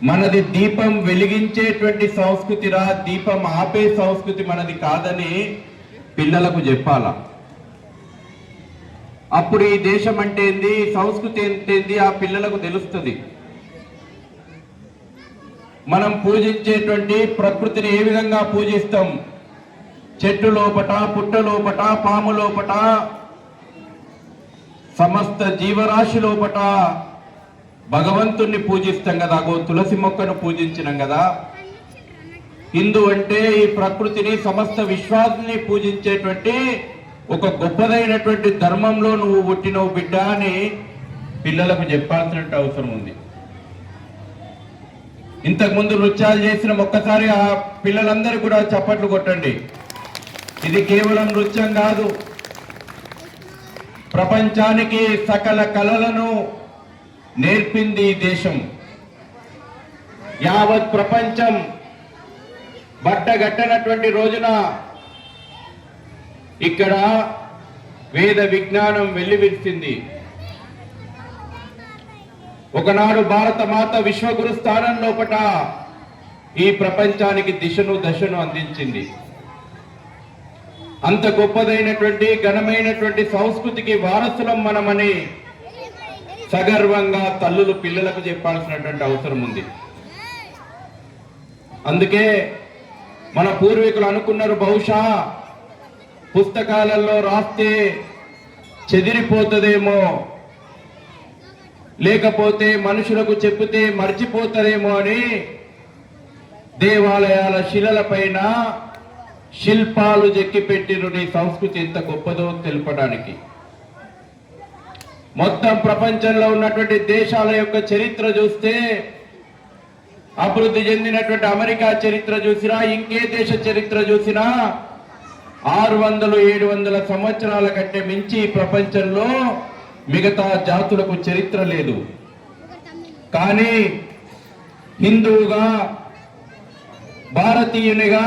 మనది దీపం వెలిగించేటువంటి సంస్కృతిరా, దీపం ఆపే సంస్కృతి మనది కాదని పిల్లలకు చెప్పాలా. అప్పుడు ఈ దేశం అంటే ఏంది, సంస్కృతి ఏంటి ఆ పిల్లలకు తెలుస్తుంది. మనం పూజించేటువంటి ప్రకృతిని ఏ విధంగా పూజిస్తాం, చెట్టు లోపట, పుట్ట లోపట, పాము లోపట, సమస్త జీవరాశి లోపట భగవంతుణ్ణి పూజిస్తాం కదా. తులసి మొక్కను పూజించినాం కదా. హిందూ అంటే ఈ ప్రకృతిని, సమస్త విశ్వాన్ని పూజించేటువంటి ఒక గొప్పదైనటువంటి ధర్మంలో నువ్వు పుట్టినవు బిడ్డ అని పిల్లలకు చెప్పాల్సిన అవసరం ఉంది. ఇంతకుముందు నృత్యాలు చేసిన ఒక్కసారి ఆ పిల్లలందరూ కూడా చప్పట్లు కొట్టండి. ఇది కేవలం నృత్యం కాదు, ప్రపంచానికి సకల కళలను నేర్పింది ఈ దేశం. యావత్ ప్రపంచం బట్టగట్టనటువంటి రోజున ఇక్కడ వేద విజ్ఞానం వెల్లివిరిసింది. ఒకనాడు భారత మాత విశ్వగురు స్థానం లోపట ఈ ప్రపంచానికి దశను అందించింది. అంత గొప్పదైనటువంటి ఘనమైనటువంటి సంస్కృతికి వారసులం మనమని సగర్వంగా తల్లులు పిల్లలకు చెప్పాల్సినటువంటి అవసరం ఉంది. అందుకే మన పూర్వీకులు అనుకున్నారు, బహుశా పుస్తకాలలో రాస్తే చెదిరిపోతుందేమో, లేకపోతే మనుషులకు చెప్తే మర్చిపోతారేమో అని దేవాలయాల శిలలపైన శిల్పాలు చెక్కి పెట్టిన నీ సంస్కృతి ఎంత గొప్పదో తెలపడానికి. మొత్తం ప్రపంచంలో ఉన్నటువంటి దేశాల యొక్క చరిత్ర చూస్తే, అభివృద్ధి చెందినటువంటి అమెరికా చరిత్ర చూసినా, ఇంకే దేశ చరిత్ర చూసినా 600-700 సంవత్సరాల కంటే మించి ప్రపంచంలో మిగతా జాతులకు చరిత్ర లేదు. కానీ హిందువుగా, భారతీయునిగా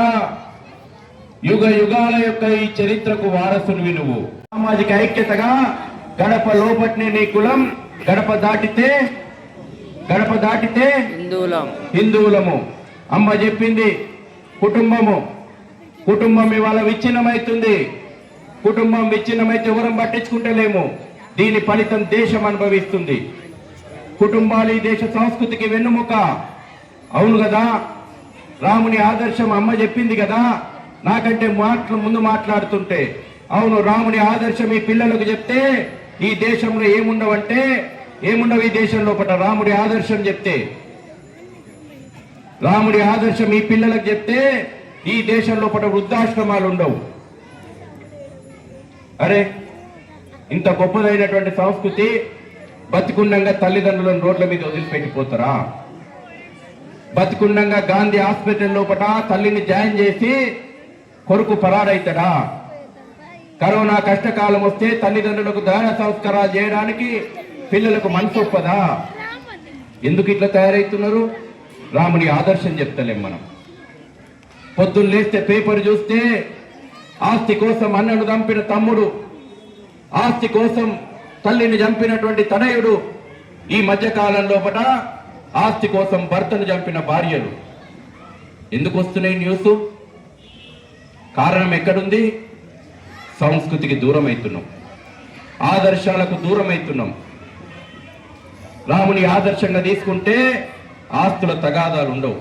యుగ యుగాల యొక్క ఈ చరిత్రకు వారసునివి నువ్వు. సామాజిక ఐక్యతగా గడప లోపట్నే నీ కులం, గడప దాటితే హిందువులము. అమ్మ చెప్పింది, కుటుంబం ఇవాళ విచ్ఛిన్నమైతుంది. కుటుంబం విచ్ఛిన్నమైతే ఎవరం పట్టించుకుంటలేము. దీని ఫలితం దేశం అనుభవిస్తుంది. కుటుంబాలు ఈ దేశ సంస్కృతికి వెన్నుముక. అవును కదా. రాముని ఆదర్శం అమ్మ చెప్పింది కదా నాకంటే ముందు మాట్లాడుతుంటే. అవును, రాముని ఆదర్శం ఈ పిల్లలకు చెప్తే ఈ దేశంలో ఏముండవు ఈ దేశం లోపల రాముడి ఆదర్శం చెప్తే. రాముడి ఆదర్శం ఈ పిల్లలకు చెప్తే ఈ దేశం లోపల వృద్ధాశ్రమాలు ఉండవు. అరే, ఇంత గొప్పదైనటువంటి సంస్కృతి బతికుండంగా తల్లిదండ్రులను రోడ్ల మీద వదిలిపెట్టిపోతారా? బతికుండంగా గాంధీ హాస్పిటల్ లోపల తల్లిని జాయిన్ చేసి కొడుకు పరారైతాడా? కరోనా కష్టకాలం వస్తే తల్లిదండ్రులకు దాన సంస్కారాలు చేయడానికి పిల్లలకు మనసు ఒప్పదా? ఎందుకు ఇట్లా తయారవుతున్నారు? రాముని ఆదర్శం చెప్తలేం మనం. పొద్దున్న లేస్తే పేపర్ చూస్తే ఆస్తి కోసం అన్నను చంపిన తమ్ముడు, ఆస్తి కోసం తల్లిని చంపినటువంటి తనయుడు, ఈ మధ్య కాలం లోపల ఆస్తి కోసం భర్తను చంపిన భార్యలు. ఎందుకు వస్తున్నాయి న్యూస్? కారణం ఎక్కడుంది? సంస్కృతికి దూరం అవుతున్నాం, ఆదర్శాలకు దూరం అవుతున్నాం. రాముని ఆదర్శంగా తీసుకుంటే ఆస్తుల తగాదాలు ఉండవు.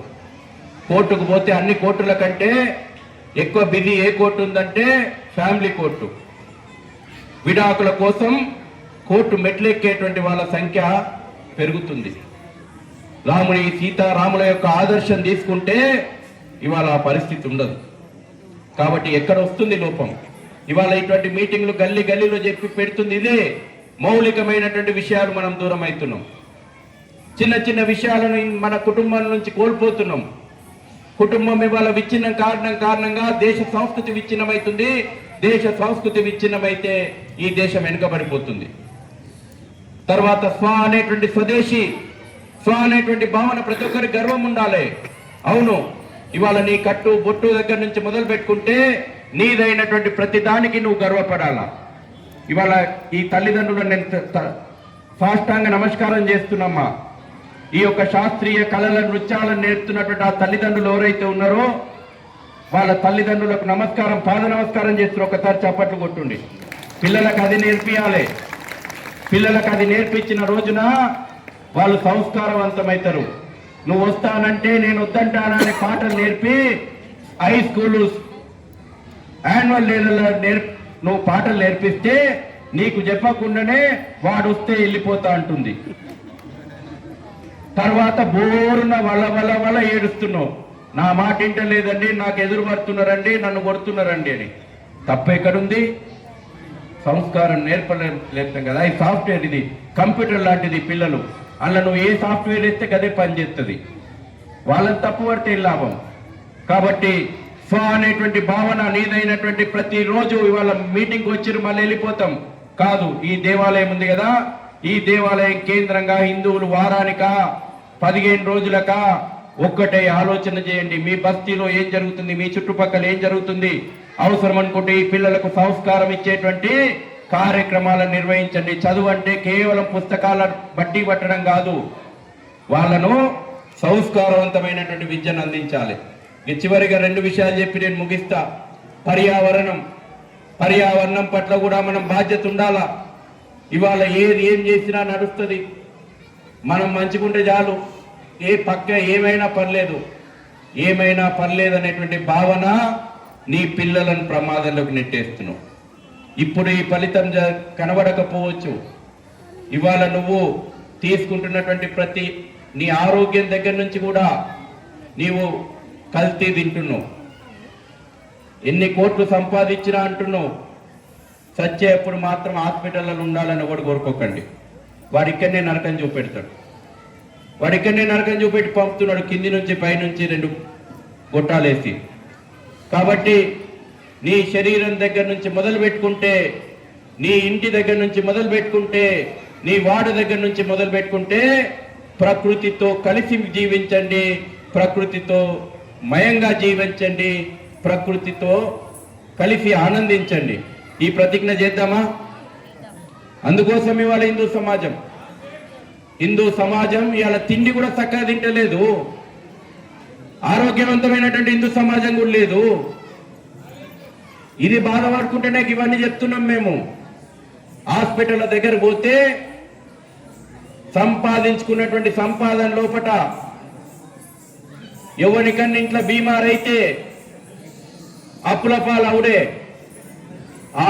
కోర్టుకు పోతే అన్ని కోర్టుల కంటే ఎక్కువ బిజీ ఏ కోర్టు ఉందంటే ఫ్యామిలీ కోర్టు. విడాకుల కోసం కోర్టు మెట్లెక్కేటువంటి వాళ్ళ సంఖ్య పెరుగుతుంది. రాముని సీతారాముల యొక్క ఆదర్శం తీసుకుంటే ఇవాళ ఆ పరిస్థితి ఉండదు. కాబట్టి ఎక్కడ వస్తుంది లోపం? ఇవాళ ఇటువంటి మీటింగ్లు గల్లీ గల్లీలో చెప్పి పెడుతుంది ఇదే. మౌలికమైనటువంటి విషయాలు మనం దూరం అవుతున్నాం. చిన్న చిన్న విషయాలను మన కుటుంబం నుంచి కోల్పోతున్నాం. కుటుంబం ఇవాళ విచ్ఛిన్నం కారణంగా దేశ సంస్కృతి విచ్ఛిన్నమవుతుంది. దేశ సంస్కృతి విచ్ఛిన్నమైతే ఈ దేశం వెనుకబడిపోతుంది. తర్వాత స్వదేశీ అనేటువంటి భావన ప్రతి ఒక్కరికి గర్వం ఉండాలి. అవును, ఇవాళ నీ కట్టు బొట్టు దగ్గర నుంచి మొదలు పెట్టుకుంటే నీదైనటువంటి ప్రతి దానికి నువ్వు గర్వపడాలా. ఇవాళ ఈ తల్లిదండ్రులను నేను సాష్టాంగ నమస్కారం చేస్తున్నమ్మా. ఈ యొక్క శాస్త్రీయ కళల నృత్యాలను నేర్పుతున్నటువంటి ఆ తల్లిదండ్రులు ఎవరైతే ఉన్నారో వాళ్ళ తల్లిదండ్రులకు నమస్కారం, పాద నమస్కారం చేస్తున్న ఒకసారి చప్పట్లు కొట్టుండి. పిల్లలకు అది నేర్పియాలి. పిల్లలకు అది నేర్పించిన రోజున వాళ్ళు సంస్కారవంతమవుతారు. నువ్వు వస్తానంటే నేను వద్దంటానని పాటలు నేర్పి హై స్కూల్ యాన్యువల్ డేలలో నువ్వు పాటలు నేర్పిస్తే నీకు చెప్పకుండానే వాడు వస్తే వెళ్ళిపోతా అంటుంది. తర్వాత బోరున వల్ల ఏడుస్తున్నావు. నా మాట ఇంటలేదండి, నాకు ఎదురు పడుతున్నారండి, నన్ను కొడుతున్నారండి అని. తప్పెక్కడుంది? సంస్కారం నేర్పలేస్తాం కదా. ఈ సాఫ్ట్వేర్, ఇది కంప్యూటర్ లాంటిది. పిల్లలు అందులో నువ్వు ఏ సాఫ్ట్వేర్ వేస్తే గదే పనిచేస్తుంది. వాళ్ళని తప్పు పడితే లాభం. కాబట్టి అనేటువంటి భావన నీదైనటువంటి ప్రతిరోజు ఇవాళ మీటింగ్కి వచ్చిరు మళ్ళీ వెళ్ళిపోతాం కాదు. ఈ దేవాలయం ఉంది కదా, ఈ దేవాలయం కేంద్రంగా హిందువులు వారానిక 15 రోజులక ఒక్కటే ఆలోచన చేయండి. మీ బస్తీలో ఏం జరుగుతుంది, మీ చుట్టుపక్కల ఏం జరుగుతుంది, అవసరం అనుకుంటే ఈ పిల్లలకు సంస్కారం ఇచ్చేటువంటి కార్యక్రమాలను నిర్వహించండి. చదువు అంటే కేవలం పుస్తకాల బట్టి పట్టడం కాదు, వాళ్ళను సంస్కారవంతమైనటువంటి విద్యను అందించాలి. చివరిగా 2 విషయాలు చెప్పి నేను ముగిస్తా. పర్యావరణం పట్ల కూడా మనం బాధ్యత ఉండాలా. ఇవాళ ఏం చేసినా నడుస్తుంది, మనం మంచిగుంటే చాలు, ఏ పక్క ఏమైనా పర్లేదు అనేటువంటి భావన నీ పిల్లలను ప్రమాదంలోకి నెట్టేస్తున్నావు. ఇప్పుడు ఈ ఫలితం కనబడకపోవచ్చు. ఇవాళ నువ్వు తీసుకుంటున్నటువంటి ప్రతి నీ ఆరోగ్యం దగ్గర నుంచి కూడా నీవు కల్తీ తింటున్నావు. ఎన్ని కోట్లు సంపాదించినా అంటున్నావు. చచ్చేప్పుడు మాత్రం హాస్పిటల్లో ఉండాలని ఒకటి కోరుకోకండి. వాడు ఇక్కడనే నరకం చూపెడతాడు. చూపెట్టి పంపుతున్నాడు కింది నుంచి పైనుంచి 2 గొట్టాలేసి. కాబట్టి నీ శరీరం దగ్గర నుంచి మొదలు పెట్టుకుంటే, నీ ఇంటి దగ్గర నుంచి మొదలు పెట్టుకుంటే, నీ వార్డు దగ్గర నుంచి మొదలు పెట్టుకుంటే ప్రకృతితో కలిసి జీవించండి, ప్రకృతితో మయంగా జీవించండి, ప్రకృతితో కలిసి ఆనందించండి. ఈ ప్రతిజ్ఞ చేద్దామా? అందుకోసం ఇవాళ హిందూ సమాజం ఇవాళ తిండి కూడా చక్కగా తింటలేదు. ఆరోగ్యవంతమైనటువంటి హిందూ సమాజం కూడా లేదు. ఇది బాధపడుకుంటేనే ఇవన్నీ చెప్తున్నాం మేము. హాస్పిటల్ దగ్గర పోతే సంపాదించుకున్నటువంటి సంపాదన లోపట ఎవరికన్నా ఇంట్లో బీమారైతే అప్పుల పాలు అవుడే.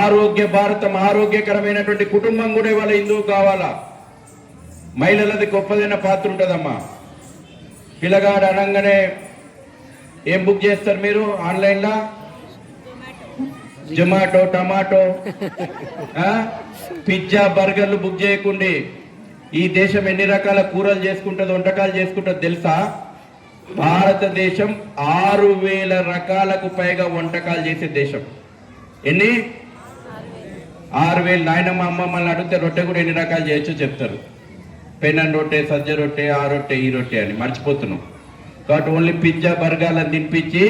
ఆరోగ్య భారతం, ఆరోగ్యకరమైనటువంటి కుటుంబం కూడా ఇవాళ హిందువు కావాలా. మహిళలది గొప్పదైన పాత్ర ఉంటుందమ్మా. పిల్లగాడు అనగానే ఏం బుక్ చేస్తారు మీరు ఆన్లైన్లో? జొమాటో, టమాటో, పిజ్జా, బర్గర్లు బుక్ చేయకుండా ఈ దేశం ఎన్ని రకాల కూరలు చేసుకుంటుంది, వంటకాలు చేసుకుంటుంది తెలుసా? భారతదేశం 6,000 రకాలకు పైగా వంటకాలు చేసే దేశం. ఎన్ని? 6,000. నాయనమ్మ అమ్మమ్మల్ని అడిగితే రొట్టె కూడా ఎన్ని రకాలు చేయొచ్చో చెప్తారు. పెనన్ రొట్టె, సజ్జ రొట్టె, ఆ రొట్టె, ఈ రొట్టె అని మర్చిపోతున్నాం. కాబట్టి ఓన్లీ పిజ్జా, బర్గర్లను తినిపించి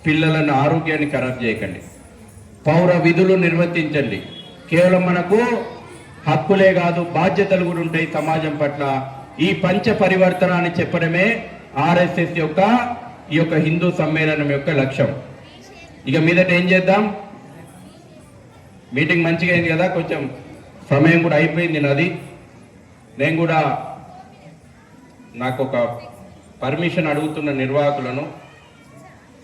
పిల్లలను ఆరోగ్యాన్ని ఖరాబ్ చేయకండి. పౌర విధులు నిర్వర్తించండి. కేవలం మనకు హక్కులే కాదు, బాధ్యతలు కూడా ఉంటాయి సమాజం పట్ల. ఈ పంచ పరివర్తన అని చెప్పడమే ఆర్ఎస్ఎస్ యొక్క ఈ యొక్క హిందూ సమ్మేళనం యొక్క లక్ష్యం. ఇక మీదట ఏం చేద్దాం? మీటింగ్ మంచిగా అయింది కదా, కొంచెం సమయం కూడా అయిపోయింది నాది. నేను కూడా నాకు ఒక పర్మిషన్ అడుగుతున్న నిర్వాహకులను.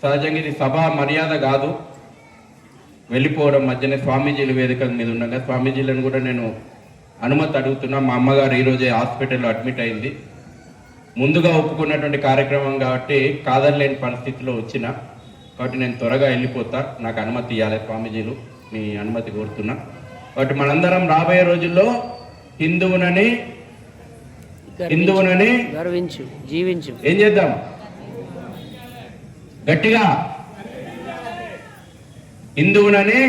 సహజంగా ఇది సభా మర్యాద కాదు, వెళ్ళిపోవడం మధ్యనే స్వామీజీల వేదిక మీద ఉండగా స్వామీజీలను కూడా నేను అనుమతి అడుగుతున్నా. మా అమ్మగారు ఈరోజే హాస్పిటల్లో అడ్మిట్ అయింది. ముందుగా ఒప్పుకున్నటువంటి కార్యక్రమం కాబట్టి కాదనలేని పరిస్థితిలో వచ్చిన, కాబట్టి నేను త్వరగా వెళ్ళిపోతా. నాకు అనుమతి ఇవ్వాలి స్వామీజీలు, మీ అనుమతి కోరుతున్నా. కాబట్టి మనందరం రాబోయే రోజుల్లో హిందువునని గర్వించు, జీవించు. ఏం చేద్దాం? గట్టిగా హిందువునని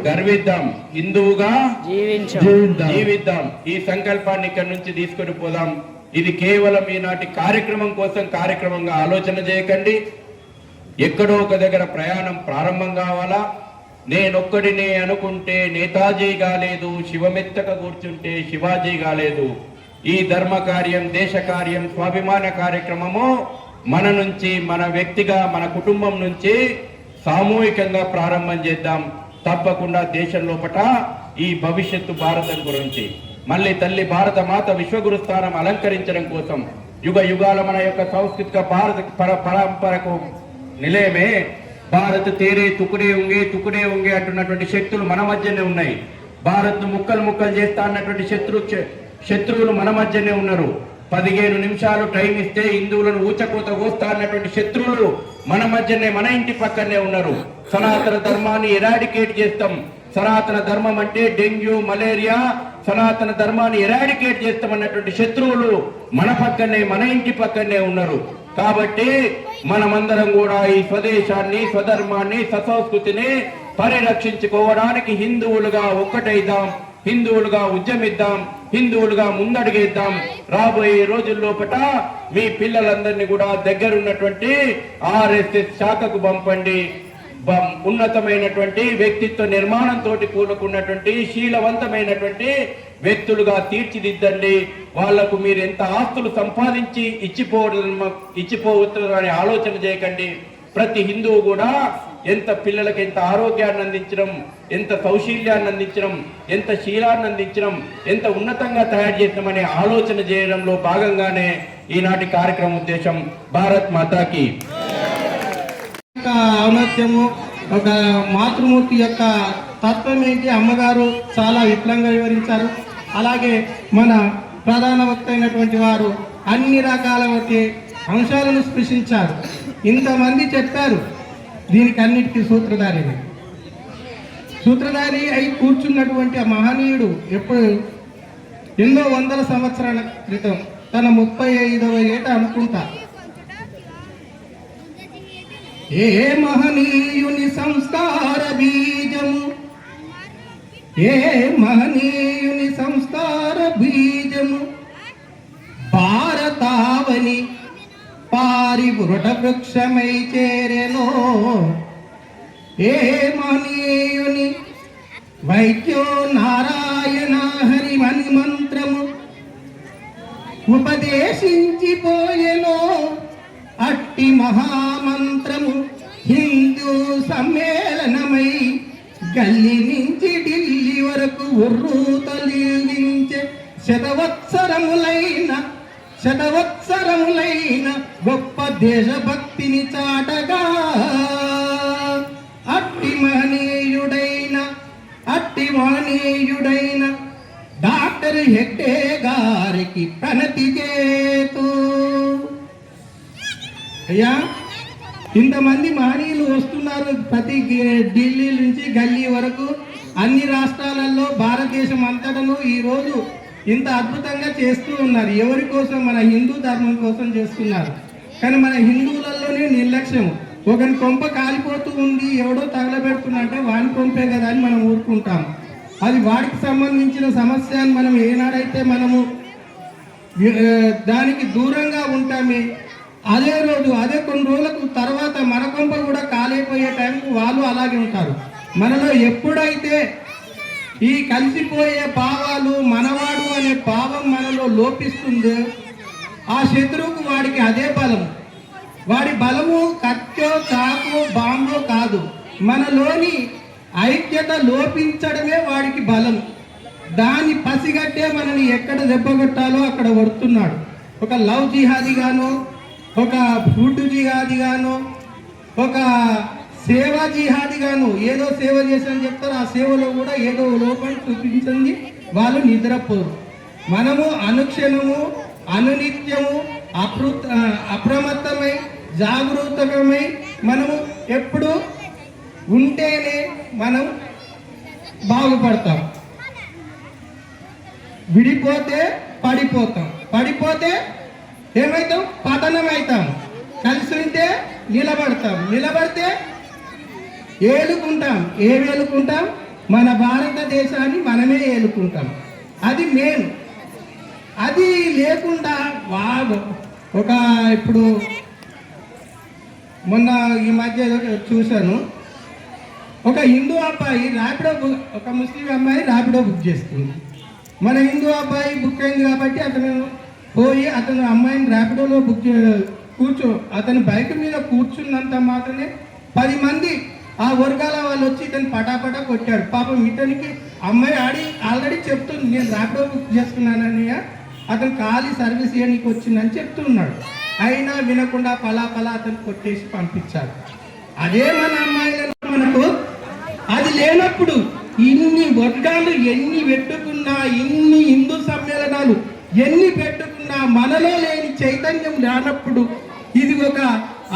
గర్విద్దాం, హిందువుగా జీవిద్దాం. ఈ సంకల్పాన్ని ఇక్కడి నుంచి తీసుకొని పోదాం. ఇది కేవలం ఈనాటి కార్యక్రమం కోసం కార్యక్రమంగా ఆలోచన చేయకండి. ఎక్కడో ఒక దగ్గర ప్రయాణం ప్రారంభం కావాలా. నేనొక్కడినే అనుకుంటే నేతాజీ కాలేదు, శివమెత్తక కూర్చుంటే శివాజీ కాలేదు. ఈ ధర్మ కార్యం, దేశ కార్యం, స్వాభిమాన కార్యక్రమము మన నుంచి, మన వ్యక్తిగా, మన కుటుంబం నుంచి సామూహికంగా ప్రారంభం చేద్దాం. తప్పకుండా దేశం లోపట ఈ భవిష్యత్తు భారతం గురించి మళ్ళీ తల్లి భారత మాత విశ్వగురు స్థానం అలంకరించడం కోసం యుగ యుగాల మన యొక్క సాంస్కృతిక భారత పరంపరకు నిలయమే భారత్ తేరే తుకుడే ఉంగే అంటున్నటువంటి శక్తులు మన మధ్యనే ఉన్నాయి. భారత్ ముక్కలు ముక్కలు చేస్తా అన్నటువంటి శత్రువులు మన మధ్యనే ఉన్నారు. 15 నిమిషాలు టైం ఇస్తే హిందువులను ఊచకోత కోస్తా అన్నటువంటి శత్రువులు మన మధ్యనే, మన ఇంటి పక్కనే ఉన్నారు. సనాతన ధర్మాన్ని ఎరాడికేట్ చేస్తాం. సనాతన ధర్మం అంటే డెంగ్యూ, మలేరియా, సనాతన ధర్మాన్ని ఎరాడికేట్ చేస్తామన్నటువంటి శత్రువులు మన పక్కనే, మన ఇంటి పక్కనే ఉన్నారు. కాబట్టి మనమందరం కూడా ఈ స్వదేశాన్ని, స్వధర్మాన్ని, ససంస్కృతిని పరిరక్షించుకోవడానికి హిందువులుగా ఒక్కటైదాం, హిందువులుగా ఉద్యమిద్దాం, హిందువులుగా ముందడుగేద్దాం. రాబోయే రోజుల్లోపట మీ పిల్లలందరినీ కూడా దగ్గరున్నటువంటి ఆర్ఎస్ఎస్ శాఖకు పంపండి. ఉన్నతమైనటువంటి వ్యక్తిత్వ నిర్మాణంతో కూడుకున్నటువంటి శీలవంతమైనటువంటి వ్యక్తులుగా తీర్చిదిద్దండి. వాళ్లకు మీరు ఎంత ఆస్తులు సంపాదించి ఇచ్చిపోవచ్చు అనే ఆలోచన చేయకండి. ప్రతి హిందువు కూడా ఎంత పిల్లలకు ఎంత ఆరోగ్యాన్ని అందించడం, ఎంత సౌశీల్యాన్ని అందించడం, ఎంత శీలాన్ని అందించడం, ఎంత ఉన్నతంగా తయారు చేస్తామనే ఆలోచన చేయడంలో భాగంగానే ఈనాటి కార్యక్రమం ఉద్దేశం. భారత్ మాతాకి. ఔన్నత్యము, ఒక మాతృమూర్తి యొక్క తత్వం ఏంటి అమ్మగారు చాలా విపులంగా వివరించారు. అలాగే మన ప్రధాన వక్త అయినటువంటి వారు అన్ని రకాల అంశాలను స్పృశించారు. ఇంతమంది చెప్పారు, దీనికి అన్నిటికీ సూత్రధారి అయి కూర్చున్నటువంటి ఆ మహనీయుడు ఎప్పుడు ఎన్నో వందల సంవత్సరాల క్రితం తన 35వ ఏట అనుకుంటా, ఏ మహనీయుని సంస్కార బీజము, ఏ మహనీయుని సంస్కార బీజము భారతావని పారి వృట వృక్షమై చేరెనో, ఏ మహనీయుని వైద్యో నారాయణ హరి మంత్రము ఉపదేశించిపోయెనో, అట్టి మహామంత్రము హిందూ సమ్మేళనమై గల్లీ నుంచి ఢిల్లీ వరకు ఉర్రూ తొలగించే శతవత్సరములైన శతవత్సరములైన గొప్ప దేశభక్తిని చాటగా అట్టి మహనీయుడైన డాక్టర్ హెగ్డే గారికి ప్రణతి చేతూ. అయ్యా, ఇంతమంది మహనీయులు వస్తున్నారు ప్రతి ఢిల్లీ నుంచి గల్లీ వరకు, అన్ని రాష్ట్రాలలో, భారతదేశం అంతటను ఈరోజు ఇంత అద్భుతంగా చేస్తూ ఉన్నారు. ఎవరి కోసం? మన హిందూ ధర్మం కోసం చేస్తున్నారు. కానీ మన హిందువులలోనే నిర్లక్ష్యం. ఒకని కొంప కాలిపోతూ ఉంది, ఎవడో తగలబెడుతున్నట్టే వాని కొంపే కదా అని మనం ఊరుకుంటాం. అది వాడికి సంబంధించిన సమస్య అని మనం ఏనాడైతే మనము దానికి దూరంగా ఉంటామే, అదే రోజు అదే కొన్ని రోజులకు తర్వాత మన కొంప కూడా కాలిపోయే టైంకు వాళ్ళు అలాగే ఉంటారు. మనలో ఎప్పుడైతే ఈ కలిసిపోయే భావాలు, మనవాడు అనే భావం మనలో లోపిస్తుందో ఆ శత్రువుకు వాడికి అదే బలం. వాడి బలము కత్తో, చాకు, బాంబో కాదు, మనలోని ఐక్యత లోపించడమే వాడికి బలం. దాన్ని పసిగట్టే మనని ఎక్కడ దెబ్బగొట్టాలో అక్కడ కొడుతున్నాడు. ఒక లవ్ జిహాదీ గాను, ఒక ఫుడ్ జిహాదీ గాను, ఒక సేవా జిహాదీ గాను, ఏదో సేవ చేసని చెప్తారు. ఆ సేవలో కూడా ఏదో లోపం చూపించింది, వాళ్ళు నిద్రపోరు. మనము అనుక్షణము, అనునిత్యము అప్రమత్తమై, జాగృతమై మనము ఎప్పుడు ఉంటేనే మనం బాగుపడతాం. విడిపోతే పడిపోతాం, పడిపోతే ఏమవుతాం? పతనం అవుతాం. కలిసి ఉంటే నిలబడతాం, నిలబడితే ఏలుకుంటాం. ఏం ఏలుకుంటాం? మన భారతదేశాన్ని మనమే ఏలుకుంటాం. అది మెయిన్. అది లేకుండా ఒక ఇప్పుడు మొన్న ఈ మధ్య చూశాను, ఒక హిందూ అబ్బాయి ఒక ముస్లిం అమ్మాయి ర్యాపిడో బుక్ చేస్తుంది. మన హిందూ అబ్బాయి బుక్ అయింది కాబట్టి అతను పోయి అతను అమ్మాయిని ర్యాపిడోలో అతని బైక్ మీద కూర్చున్నంత మాత్రమే 10 మంది ఆ వర్గాల వాళ్ళు వచ్చి ఇతను పటాపటా కొట్టాడు. పాపం ఇతనికి అమ్మాయి ఆల్రెడీ చెప్తుంది, నేను ర్యాపిడో బుక్ చేసుకున్నానని, అతను ఖాళీ సర్వీస్ చేయడానికి వచ్చిందని చెప్తున్నాడు. అయినా వినకుండా పలా అతను కొట్టేసి పంపించాడు. అదే మన అమ్మాయిలను మనకు అది లేనప్పుడు ఇన్ని వర్గాలు ఎన్ని పెట్టుకున్నా, ఇన్ని హిందూ సమ్మేళనాలు ఎన్ని పెట్టుకున్నా మనలో లేని చైతన్యం రానప్పుడు ఇది ఒక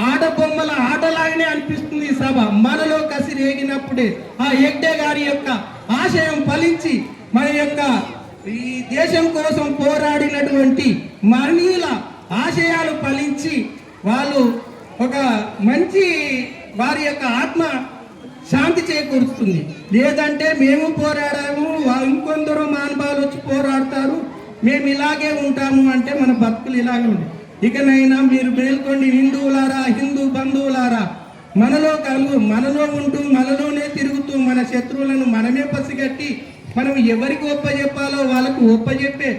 ఆడబొమ్మల ఆటలాగానే అనిపిస్తుంది. సభ మనలో కసి రేగినప్పుడే ఆ హెగ్డే గారి యొక్క ఆశయం ఫలించి మన యొక్క ఈ దేశం కోసం పోరాడినటువంటి మహనీయుల ఆశయాలు ఫలించి వాళ్ళు ఒక మంచి వారి యొక్క ఆత్మ శాంతి చేకూరుస్తుంది. లేదంటే మేము పోరాడాము, ఇంకొందరు మానవాళ్ళు వచ్చి పోరాడతారు, మేము ఇలాగే ఉంటాము అంటే మన బతుకులు ఇలాగే ఉంటాయి. ఇకనైనా మీరు మేల్కొండి హిందువులారా, హిందూ బంధువులారా. మనలో ఉంటూ మనలోనే తిరుగుతూ మన శత్రువులను మనమే పసిగట్టి మనం ఎవరికి ఒప్పజెప్పాలో వాళ్ళకు ఒప్పజెప్పే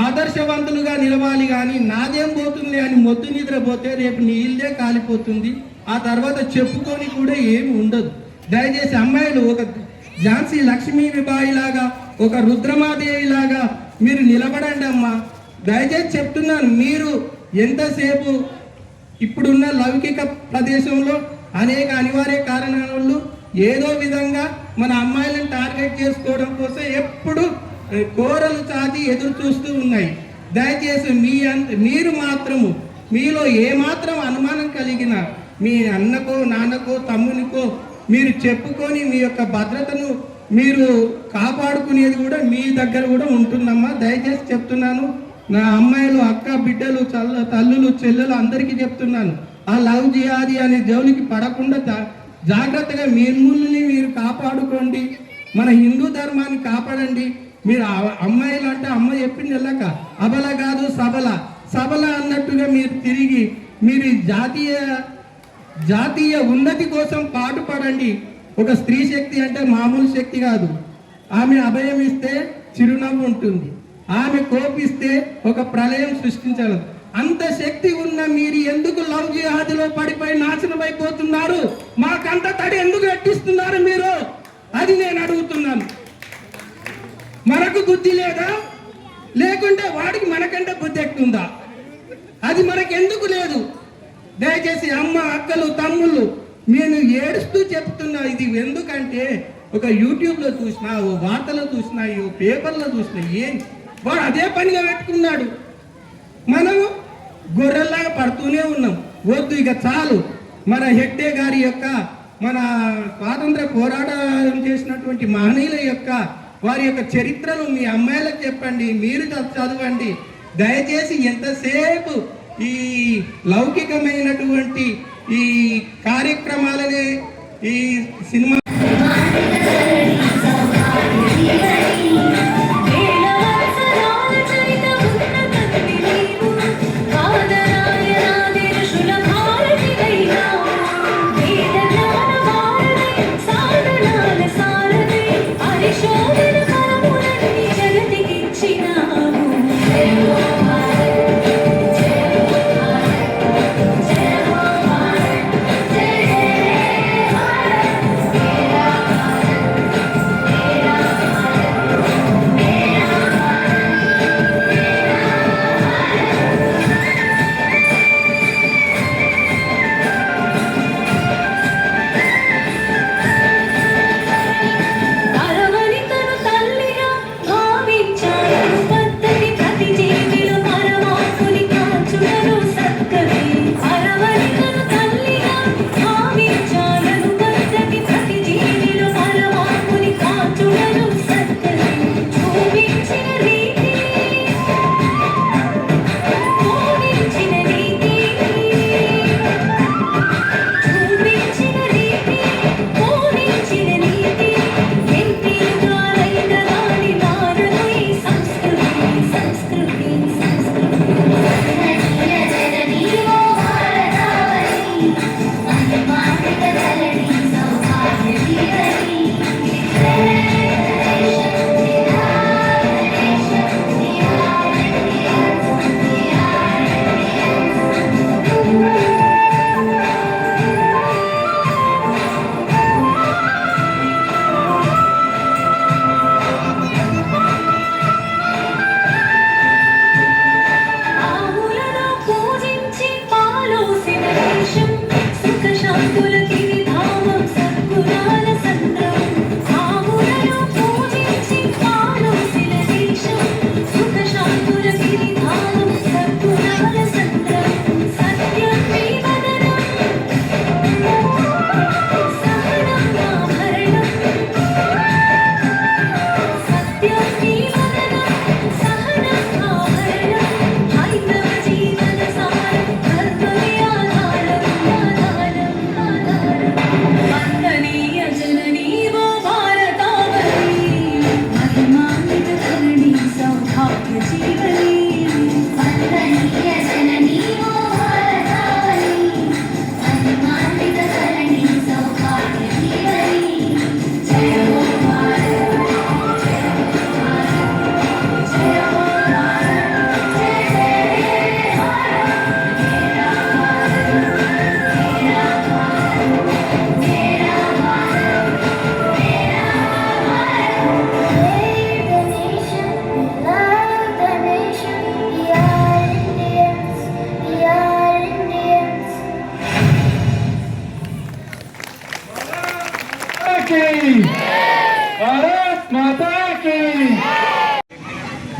ఆదర్శవంతులుగా నిలవాలి. కానీ నాదేం పోతుంది అని మొద్దు నిద్రపోతే రేపు నీ ఇల్లే కాలిపోతుంది. ఆ తర్వాత చెప్పుకొని కూడా ఏమి ఉండదు. దయచేసి అమ్మాయిలు ఒక ఝాన్సీ లక్ష్మీబాయి లాగా, ఒక రుద్రమాదేవి లాగా మీరు నిలబడండి అమ్మా. దయచేసి చెప్తున్నాను, మీరు ఎంతసేపు ఇప్పుడున్న లౌకిక ప్రదేశంలో అనేక అనివార్య కారణాలు ఏదో విధంగా మన అమ్మాయిలను టార్గెట్ చేసుకోవడం కోసం ఎప్పుడు కోరలు చాచి ఎదురు చూస్తూ ఉన్నాయి. దయచేసి మీరు మాత్రము మీలో ఏమాత్రం అనుమానం కలిగిన మీ అన్నకో, నాన్నకో, తమ్మునికో మీరు చెప్పుకొని మీ యొక్క భద్రతను మీరు కాపాడుకునేది కూడా మీ దగ్గర కూడా ఉంటుందమ్మా. దయచేసి చెప్తున్నాను, నా అమ్మాయిలు, అక్క, బిడ్డలు, తల్లులు, చెల్లెలు అందరికీ చెప్తున్నాను, ఆ లవ్ జిహాదీ అనే జోలికి పడకుండా జాగ్రత్తగా మిమ్మల్ని మీరు కాపాడుకోండి. మన హిందూ ధర్మాన్ని కాపాడండి. మీరు అమ్మాయిలు అంటే అమ్మ చెప్పింది వెళ్ళక అబల కాదు సబల అన్నట్టుగా మీరు తిరిగి మీరు జాతీయ ఉన్నతి కోసం పాటుపడండి. ఒక స్త్రీ శక్తి అంటే మామూలు శక్తి కాదు. ఆమె అభయం ఇస్తే చిరునవ్వు ఉంటుంది, ఆమె కోపిస్తే ఒక ప్రళయం సృష్టించగలదు. అంత శక్తి ఉన్న మీరు ఎందుకు లవ్ జిహాదీలో పడిపోయి నాశనం అయిపోతున్నారు? మాకంత తడి ఎందుకు ఎట్టిస్తున్నారు మీరు? అది నేను అడుగుతున్నాను. మనకు బుద్ధి లేదా? లేకుంటే వాడికి మనకంటే బుద్ధి ఎక్కుతుందా? అది మనకెందుకు లేదు? దయచేసి అమ్మ, అక్కలు, తమ్ముళ్ళు, నేను ఏడుస్తూ చెప్తున్నా. ఇది ఎందుకంటే ఒక యూట్యూబ్లో చూసినా, ఓ వార్తలో చూసినా, ఓ పేపర్లో చూసినా, వాడు అదే పనిగా పెట్టుకున్నాడు. మనము గొర్రెల్లాగా పడుతూనే ఉన్నాం. వద్దు, ఇక చాలు. మన హెగ్డే గారి యొక్క, మన స్వాతంత్ర పోరాటం చేసినటువంటి మహనీయుల యొక్క, వారి యొక్క చరిత్రను మీ అమ్మాయిలకు చెప్పండి, మీరు చదవండి. దయచేసి ఎంతసేపు ఈ లౌకికమైనటువంటి ఈ కార్యక్రమాలనే ఈ సినిమా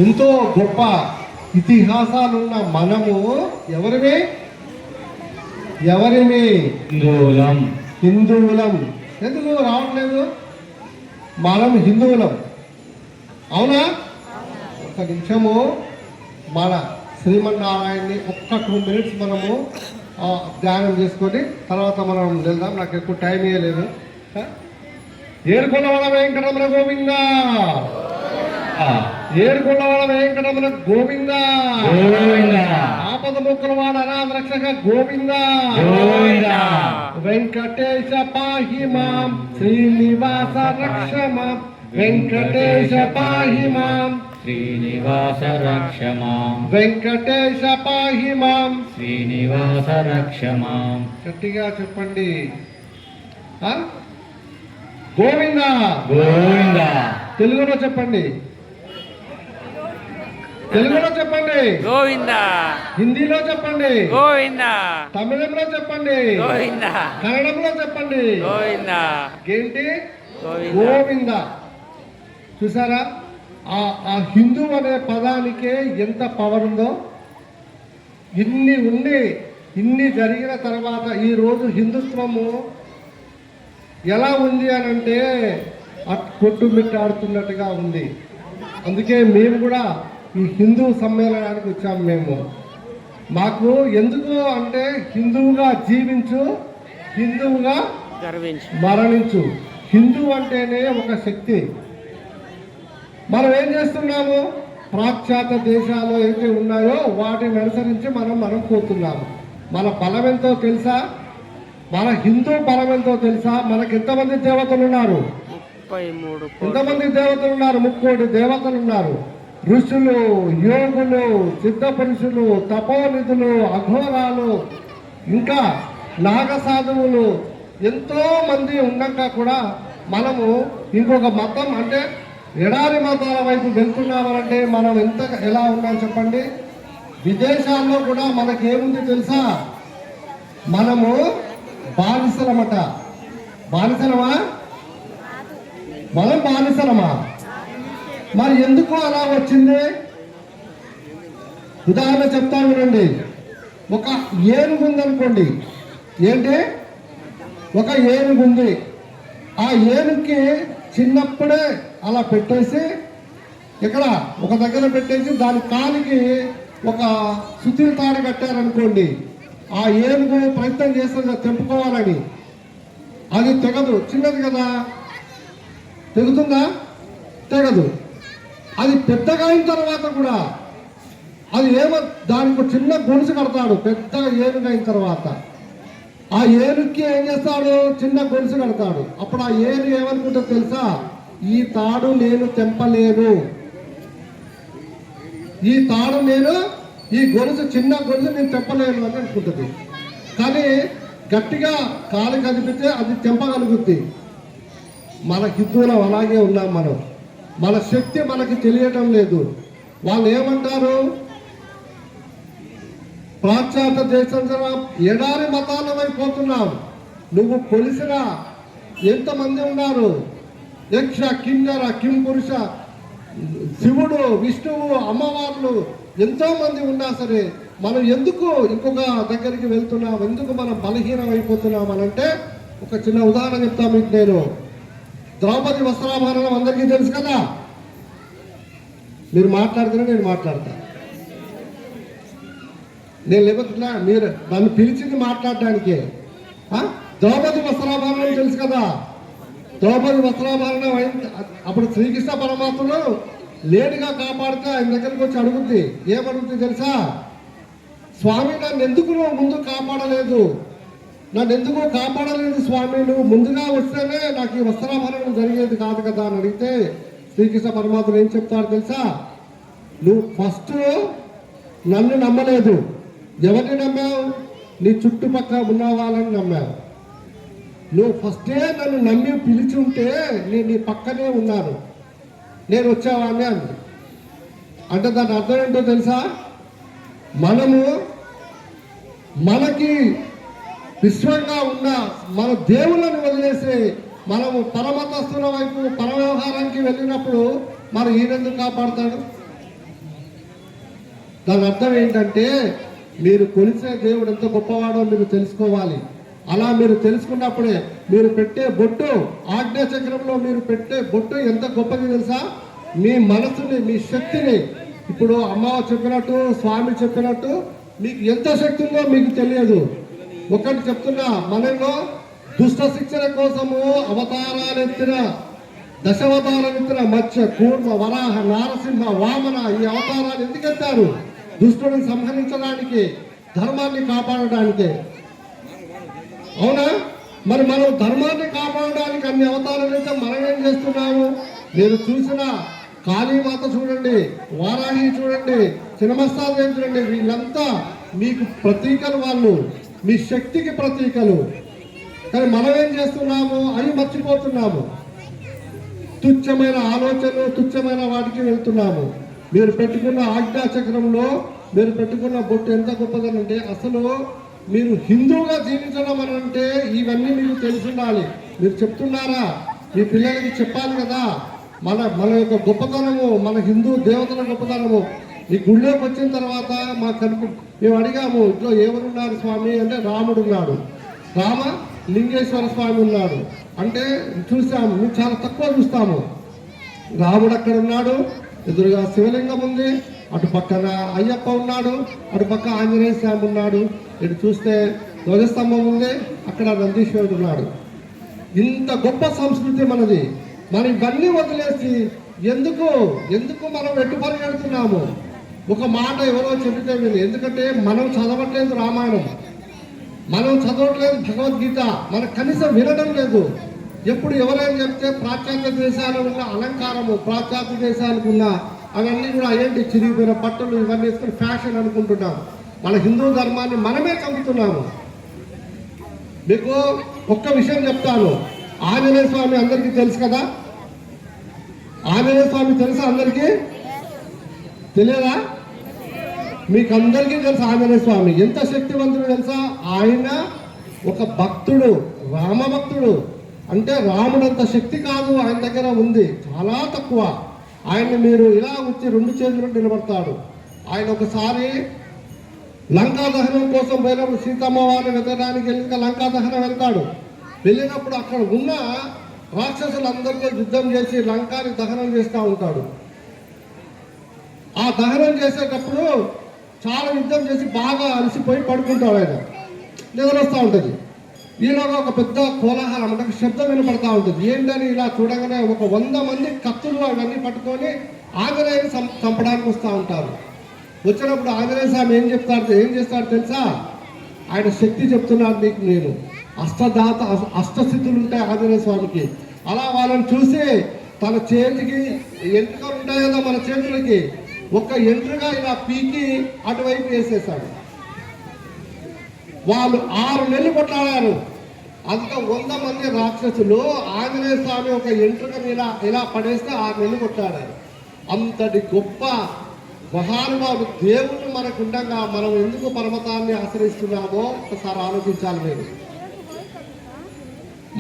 ఎంతో గొప్ప ఇతిహాసాలున్న మనము ఎవరిమే హిందువులం. ఎందుకు రావట్లేదు? మనం హిందువులం, అవునా? ఒక్క నిమిషము మన శ్రీమన్నారాయణని ఒక్క 2 minutes మనము ధ్యానం చేసుకొని తర్వాత మనం వెళ్దాం. నాకు ఎక్కువ టైం ఇవ్వలేదు. ఏడుకొండవాడ వెంకటరమణ గోవింద, ఏడుకొండవాడ వెంకటరమణ గోవింద, ఆపద ముక్కలవాడ అనాథ రక్షక గోవింద, వెంకటేశ పాహి మాం, శ్రీనివాస రక్ష మాం, వెంకటేశ పాహి మాం, శ్రీనివాస రక్ష మాం, వెంకటేశ పాహి మాం, శ్రీనివాస రక్ష మాం. గట్టిగా చెప్పండి. గోవింద గోవింద. తెలుగులో చెప్పండి. తెలుగులో చెప్పండి, గోవింద హిందీలో చెప్పండి, గోవింద తమిళంలో చెప్పండి, గోవింద కన్నడంలో చెప్పండి. గోవింద ఏంటి? గోవింద గోవింద. చూసారా, ఆ హిందూ అనే పదానికే ఎంత పవర్ ఉందో. ఇన్ని జరిగిన తర్వాత ఈరోజు హిందుత్వము ఎలా ఉంది అని అంటే కొట్టుమిట్టాడుతున్నట్టుగా ఉంది. అందుకే మేము కూడా ఈ హిందూ సమ్మేళనానికి వచ్చాము. మేము మాకు ఎందుకు అంటే హిందువుగా జీవించు, హిందువుగా గర్వించు, మరణించు. హిందూ అంటేనే ఒక శక్తి. మనం ఏం చేస్తున్నాము? పాశ్చాత్య దేశాలు ఏవైతే ఉన్నాయో వాటిని అనుసరించి మనం పోతున్నాము. మన బలం ఎంతో తెలుసా? మన హిందూ బలం ఎంతో తెలుసా? మనకి ఎంతమంది దేవతలు ఉన్నారు? 33 ఎంతమంది దేవతలు ఉన్నారు? 30 కోటి దేవతలు ఉన్నారు. ఋషులు, యోగులు, సిద్ధ పురుషులు, తపోనిధులు, అఘోరాలు, ఇంకా నాగసాధువులు ఎంతో మంది ఉన్నాక కూడా మనము ఇంకొక మతం అంటే ఎడారి మతాల వైపు వెళ్తున్నామనంటే మనం ఎలా ఉన్నాం చెప్పండి. విదేశాల్లో కూడా మనకేముంది తెలుసా? మనము బానిసలమట. బానిసలమా? మనం బానిసలమా? మరి ఎందుకు అలా వచ్చింది? ఉదాహరణ చెప్తాను వినండి. ఒక ఏనుగు ఉందనుకోండి. ఏంటి? ఒక ఏనుగు ఉంది. ఆ ఏనుగుకి చిన్నప్పుడే అలా పెట్టేసి ఇక్కడ ఒక దగ్గర పెట్టేసి దాని కాలికి ఒక సుతిరి తాడు కట్టారనుకోండి. ఆ ఏనుగు ప్రయత్నం చేస్తుంది తెంపుకోవాలని. అది తెగదు, చిన్నది కదా. తెగుతుందా? తెగదు. అది పెద్దగా అయిన తర్వాత కూడా అది దానికి చిన్న గొలుసు కడతాడు. పెద్దగా ఏనుగు అయిన తర్వాత ఆ ఏనుగుకి ఏం చేస్తాడు? చిన్న గొలుసు కడతాడు. అప్పుడు ఆ ఏనుగు ఏమనుకుంటా తెలుసా? ఈ తాడు నేను తెంపలేను, ఈ తాడు ఈ గొలుసు, చిన్న గొలుసు నేను తెంపలేను అని అనుకుంటుంది. కానీ గట్టిగా కాలు కదిపితే అది తెంపగలుగుద్ది. మన హిందువులం అలాగే ఉన్నాం మనం. మన శక్తి మనకి తెలియటం లేదు. వాళ్ళు ఏమంటారు? పాశ్చాత్య దేశంలో ఎడారి మతాల వైపు పోతున్నాం. నువ్వు కొలిసిన ఎంతమంది ఉన్నారు? యక్ష, కిన్నెర, కిం పురుష, శివుడు, విష్ణువు, అమ్మవార్లు ఎంతో మంది ఉన్నా సరే మనం ఎందుకు ఇంకొక దగ్గరికి వెళ్తున్నాం? ఎందుకు మనం బలహీనం అయిపోతున్నాం అనంటే ఒక చిన్న ఉదాహరణ చెప్తా మీకు. నేను ద్రౌపది వస్త్రాభరణం అందరికీ తెలుసు కదా. మీరు మాట్లాడుతున్నా నేను మాట్లాడతా. నేను లేకపోతున్నా, మీరు నన్ను పిలిచింది మాట్లాడటానికే. ద్రౌపది వస్త్రాభరణం తెలుసు కదా. ద్రౌపది వస్త్రాభరణం అప్పుడు శ్రీకృష్ణ పరమాత్మను లేటుగా కాపాడితే ఆయన దగ్గరికి వచ్చి అడుగుద్ది. ఏమడుగుతుంది తెలుసా? స్వామి, నన్ను ఎందుకు నువ్వు ముందు కాపాడలేదు? నన్ను ఎందుకు కాపాడలేదు స్వామి? నువ్వు ముందుగా వస్తేనే నాకు ఈ వస్త్రాభరణం జరిగేది కాదు కదా అని అడిగితే శ్రీకృష్ణ పరమాత్మ ఏం చెప్తాడు తెలుసా? నువ్వు ఫస్ట్ నన్ను నమ్మలేదు. ఎవరిని నమ్మావు? నీ చుట్టుపక్కల ఉన్న వాళ్ళని నమ్మావు. నువ్వు ఫస్టే నన్ను నమ్మి పిలిచి ఉంటే నేను నీ పక్కనే ఉన్నాను, నేను వచ్చావాన్ని అంది. అంటే దాని అర్థం ఏంటో తెలుసా? మనకి విశ్వంగా ఉన్న మన దేవుళ్ళని వదిలేసి మనము పరమతస్తుల వైపు పరవ్యవహారానికి వెళ్ళినప్పుడు మరి ఈయనెందుకు కాపాడతాడు? దాని అర్థం ఏంటంటే మీరు కొలిసే దేవుడు ఎంత గొప్పవాడో మీరు తెలుసుకోవాలి. అలా మీరు తెలుసుకున్నప్పుడే మీరు పెట్టే బొట్టు, ఆజ్ఞా చక్రంలో మీరు పెట్టే బొట్టు ఎంత గొప్పది తెలుసా? మీ మనసుని, మీ శక్తిని, ఇప్పుడు అమ్మ చెప్పినట్టు, స్వామి చెప్పినట్టు మీకు ఎంత శక్తి ఉందో మీకు తెలియదు. ఒకటి చెప్తున్నా, మనలో దుష్ట శిక్షణ కోసము దశావతారాలెత్తిన మత్స్య, కూర్మ, వరాహ, నారసింహ, వామన ఈ అవతారాలు ఎందుకు ఎత్తారు? దుష్టుడిని సంహరించడానికి, ధర్మాన్ని కాపాడడానికే. అవునా? మరి మనం ధర్మాన్ని కాపాడడానికి అన్ని అవతారాలు అయితే మనం ఏం చేస్తున్నాము? మీరు చూసిన కాళీమాత చూడండి, వారాహి చూడండి, చిన్నమస్తాదేవి చూడండి, వీళ్ళంతా మీకు ప్రతీకలు. వాళ్ళు మీ శక్తికి ప్రతీకలు. కానీ మనం ఏం చేస్తున్నాము? అవి మర్చిపోతున్నాము. తుచ్చమైన ఆలోచనలు, తుచ్చమైన వాటికి వెళ్తున్నాము. మీరు పెట్టుకున్న ఆజ్ఞాచక్రంలో మీరు పెట్టుకున్న బొట్టు ఎంత గొప్పదనంటే అసలు మీరు హిందువుగా జీవించడం అని అంటే ఇవన్నీ మీకు తెలిసి ఉండాలి. మీరు చెప్తున్నారా? మీ పిల్లలకి చెప్పాలి కదా మన యొక్క గొప్పతనము, మన హిందూ దేవతల గొప్పతనము. ఈ గుళ్ళోకి వచ్చిన తర్వాత మా కనుక మేము అడిగాము, ఇంట్లో ఎవరున్నారు స్వామి అంటే రాముడు ఉన్నాడు, రామ లింగేశ్వర స్వామి ఉన్నాడు అంటే చూసాము. మేము చాలా తక్కువ చూస్తాము. రాముడు అక్కడ ఉన్నాడు, ఎదురుగా శివలింగం ఉంది, అటు పక్కన అయ్యప్ప ఉన్నాడు, అటు పక్క ఆంజనేయ స్వామి ఉన్నాడు, ఇటు చూస్తే ధ్వజస్తంభం ఉంది, అక్కడ నందీశ్వరుడు ఉన్నాడు. ఇంత గొప్ప సంస్కృతి మనది. మనం ఇవన్నీ వదిలేసి ఎందుకు మనం ఎటు పరిగెడుతున్నాము? ఒక మాట ఎవరో చెబితే విని, ఎందుకంటే మనం చదవట్లేదు రామాయణం, మనం చదవట్లేదు భగవద్గీత, మనకు కనీసం వినడం లేదు. ఎప్పుడు ఎవరైనా చెప్తే పాశ్చాత్య దేశాలకు ఉన్న అలంకారము, పాశ్చాత్య దేశాలకు ఉన్న అవన్నీ కూడా ఏంటి చిరిగిపోయిన బట్టలు ఇవన్నీ వేసుకుని ఫ్యాషన్ అనుకుంటున్నాం. మన హిందూ ధర్మాన్ని మనమే చంపుతున్నాము. మీకు ఒక్క విషయం చెప్తాను. ఆంజనేయ స్వామి అందరికీ తెలుసు కదా? ఆంజనేయ స్వామి తెలుసా అందరికీ? తెలియదా? మీకు అందరికీ తెలుసు ఆంజనేయ స్వామి ఎంత శక్తివంతుడు తెలుసా? ఆయన ఒక భక్తుడు, రామ భక్తుడు. అంటే రాముడంత శక్తి కాదు ఆయన దగ్గర ఉంది, చాలా తక్కువ. ఆయన్ని మీరు ఇలా వచ్చి 2 చేతులు నిలబడతాడు. ఆయన ఒకసారి లంకా దహనం కోసం పోయినప్పుడు సీతమ్మ వారిని వెతకడానికి వెళ్ళి లంకా దహనం వెళ్తాడు. వెళ్ళినప్పుడు అక్కడ ఉన్న రాక్షసులందరితో యుద్ధం చేసి లంకాని దహనం చేస్తూ ఉంటాడు. ఆ దహనం చేసేటప్పుడు చాలా యుద్ధం చేసి బాగా అలసిపోయి పడుకుంటాడు. ఆయన నిద్ర వస్తూ ఉంటుంది. ఈలోగా ఒక పెద్ద కోలాహలం అంటే శబ్దం వినపడతా ఉంటుంది. ఏంటని ఇలా చూడగానే ఒక 100 మంది కత్తులు అవన్నీ పట్టుకొని ఆంజనేయుని చంపడానికి వస్తూ ఉంటారు. వచ్చినప్పుడు ఆంజనేయ స్వామి ఏం చేస్తాడు తెలుసా? ఆయన శక్తి చెప్తున్నాడు నీకు నేను. అష్టసిద్ధులు ఉంటాయి ఆంజనేయ స్వామికి. అలా వాళ్ళని చూసి తన చేతికి ఎంట్రుకలు ఉంటాయి కదా మన చేతులకి, ఒక ఎంట్రుగా ఇలా పీకి అటువైపు వేసేసాడు. వాళ్ళు 6 నెలలు కొట్లాడారు. అంత 100 మంది రాక్షసులు ఆంజనేయ స్వామి ఒక ఎంట్రుకని ఇలా పడేస్తే 6 నెలలు కొట్లాడారు. అంతటి గొప్ప మహానుభావుడు దేవుడు మనకు ఉండగా మనం ఎందుకు పర్వతాన్ని ఆశ్రయిస్తున్నామో ఒకసారి ఆలోచించాలి. మీరు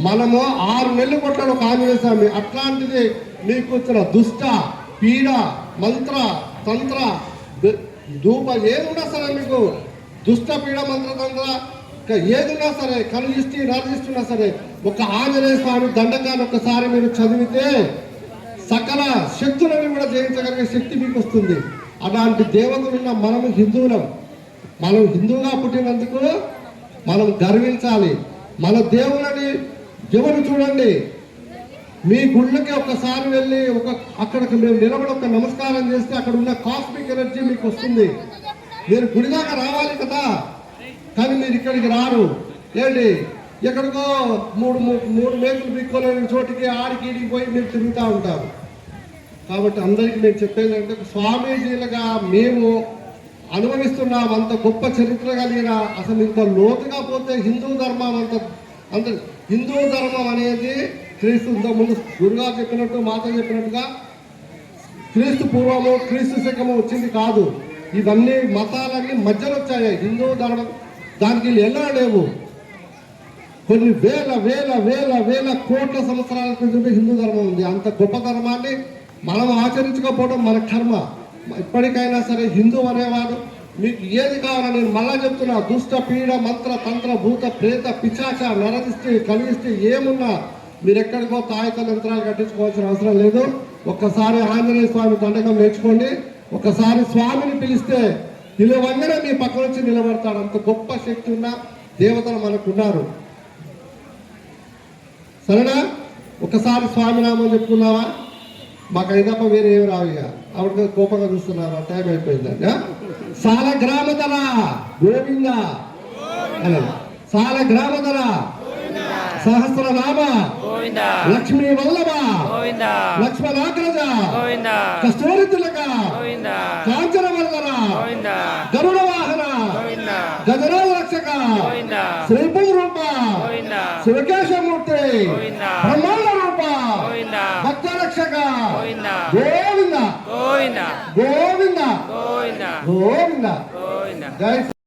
మనము 6 నెలలు కొట్టాడు ఒక ఆంజనేయ స్వామి. అట్లాంటిది మీకు వచ్చిన దుష్ట పీడ మంత్ర తంత్ర ధూప ఏదున్నా సరే, మీకు దుష్ట పీడ మంత్ర తంత్ర ఏదున్నా సరే, కనుజిష్టి నరజిస్తున్నా సరే, ఒక ఆంజనేయ స్వామి దండకాన్ని ఒక్కసారి మీరు చదివితే సకల శక్తులను కూడా జయించగలిగే శక్తి మీకు వస్తుంది. అలాంటి దేవతలున్న మనము హిందువులం. మనం హిందువుగా పుట్టినందుకు మనం గర్వించాలి. మన దేవులని ఎవరు చూడండి, మీ గుళ్ళకి ఒక్కసారి వెళ్ళి అక్కడికి మేము నిలబడి ఒక నమస్కారం చేస్తే అక్కడ ఉన్న కాస్మిక్ ఎనర్జీ మీకు వస్తుంది. మీరు గుడిదాకా రావాలి కదా, కానీ మీరు ఇక్కడికి రారు. ఏంటి ఎక్కడికో మూడు మేకులు బిక్కోలేని చోటికి ఆడికి ఈడికి పోయి మీరు తిరుగుతూ ఉంటారు. కాబట్టి అందరికీ నేను చెప్పేది అంటే, స్వామీజీలుగా మేము అనుభవిస్తున్నాం అంత గొప్ప చరిత్ర కలిగిన, అసలు ఇంత లోతుగా పోతే హిందూ ధర్మం అంత హిందూ ధర్మం అనేది క్రీస్తు ముందు గురుగారు చెప్పినట్టు మాత చెప్పినట్టుగా క్రీస్తు పూర్వము క్రీస్తు శకము వచ్చింది కాదు. ఇవన్నీ మతాలన్నీ మధ్యలో వచ్చాయి. హిందూ ధర్మం దానికి ఎలా లేవు. కొన్ని వేల వేల వేల వేల కోట్ల సంవత్సరాల క్రితం హిందూ ధర్మం ఉంది. అంత గొప్ప ధర్మాన్ని మనం ఆచరించకపోవడం మన కర్మ. ఇప్పటికైనా సరే హిందూ అనేవాడు మీకు ఏది కావాలో నేను మళ్ళా చెప్తున్నా, దుష్ట పీడ మంత్ర తంత్ర భూత ప్రేత పిశాచ నరదిష్టి కలిగిస్తే ఏమున్నా మీరు ఎక్కడికో తాయితల యంత్రాలు కట్టించుకోవాల్సిన అవసరం లేదు. ఒక్కసారి ఆంజనేయ స్వామి దండకం నేర్చుకోండి. ఒకసారి స్వామిని పిలిస్తే నిలవంగానే మీ పక్కన వచ్చి నిలబడతాడు. అంత గొప్ప శక్తి ఉన్న దేవతలు మనకున్నారు. సరేనా? ఒకసారి స్వామి నామం చెప్పుకున్నావా? మాకు అయినప్ప వేరే ఏమి రావిగా ఆవిడ కోపంగా చూస్తున్నారు. టైం అయిపోయిందండి. సాల గ్రామధర గోవింద అలా సాల గ్రామధర సహస్రనామ లక్ష్మీ వల్లభ లక్ష్మణాగ్రజ కస్తూరి తిలక కాంచన వల్లర గరుడ వాహన గజరాజ రక్షక శ్రీపం రూప శివకేశమూర్తి బ్రహ్మాండ రూప భక్త రక్షక గోవింద గోవింద గోవింద గోవింద గోవింద గోవింద గోవింద జై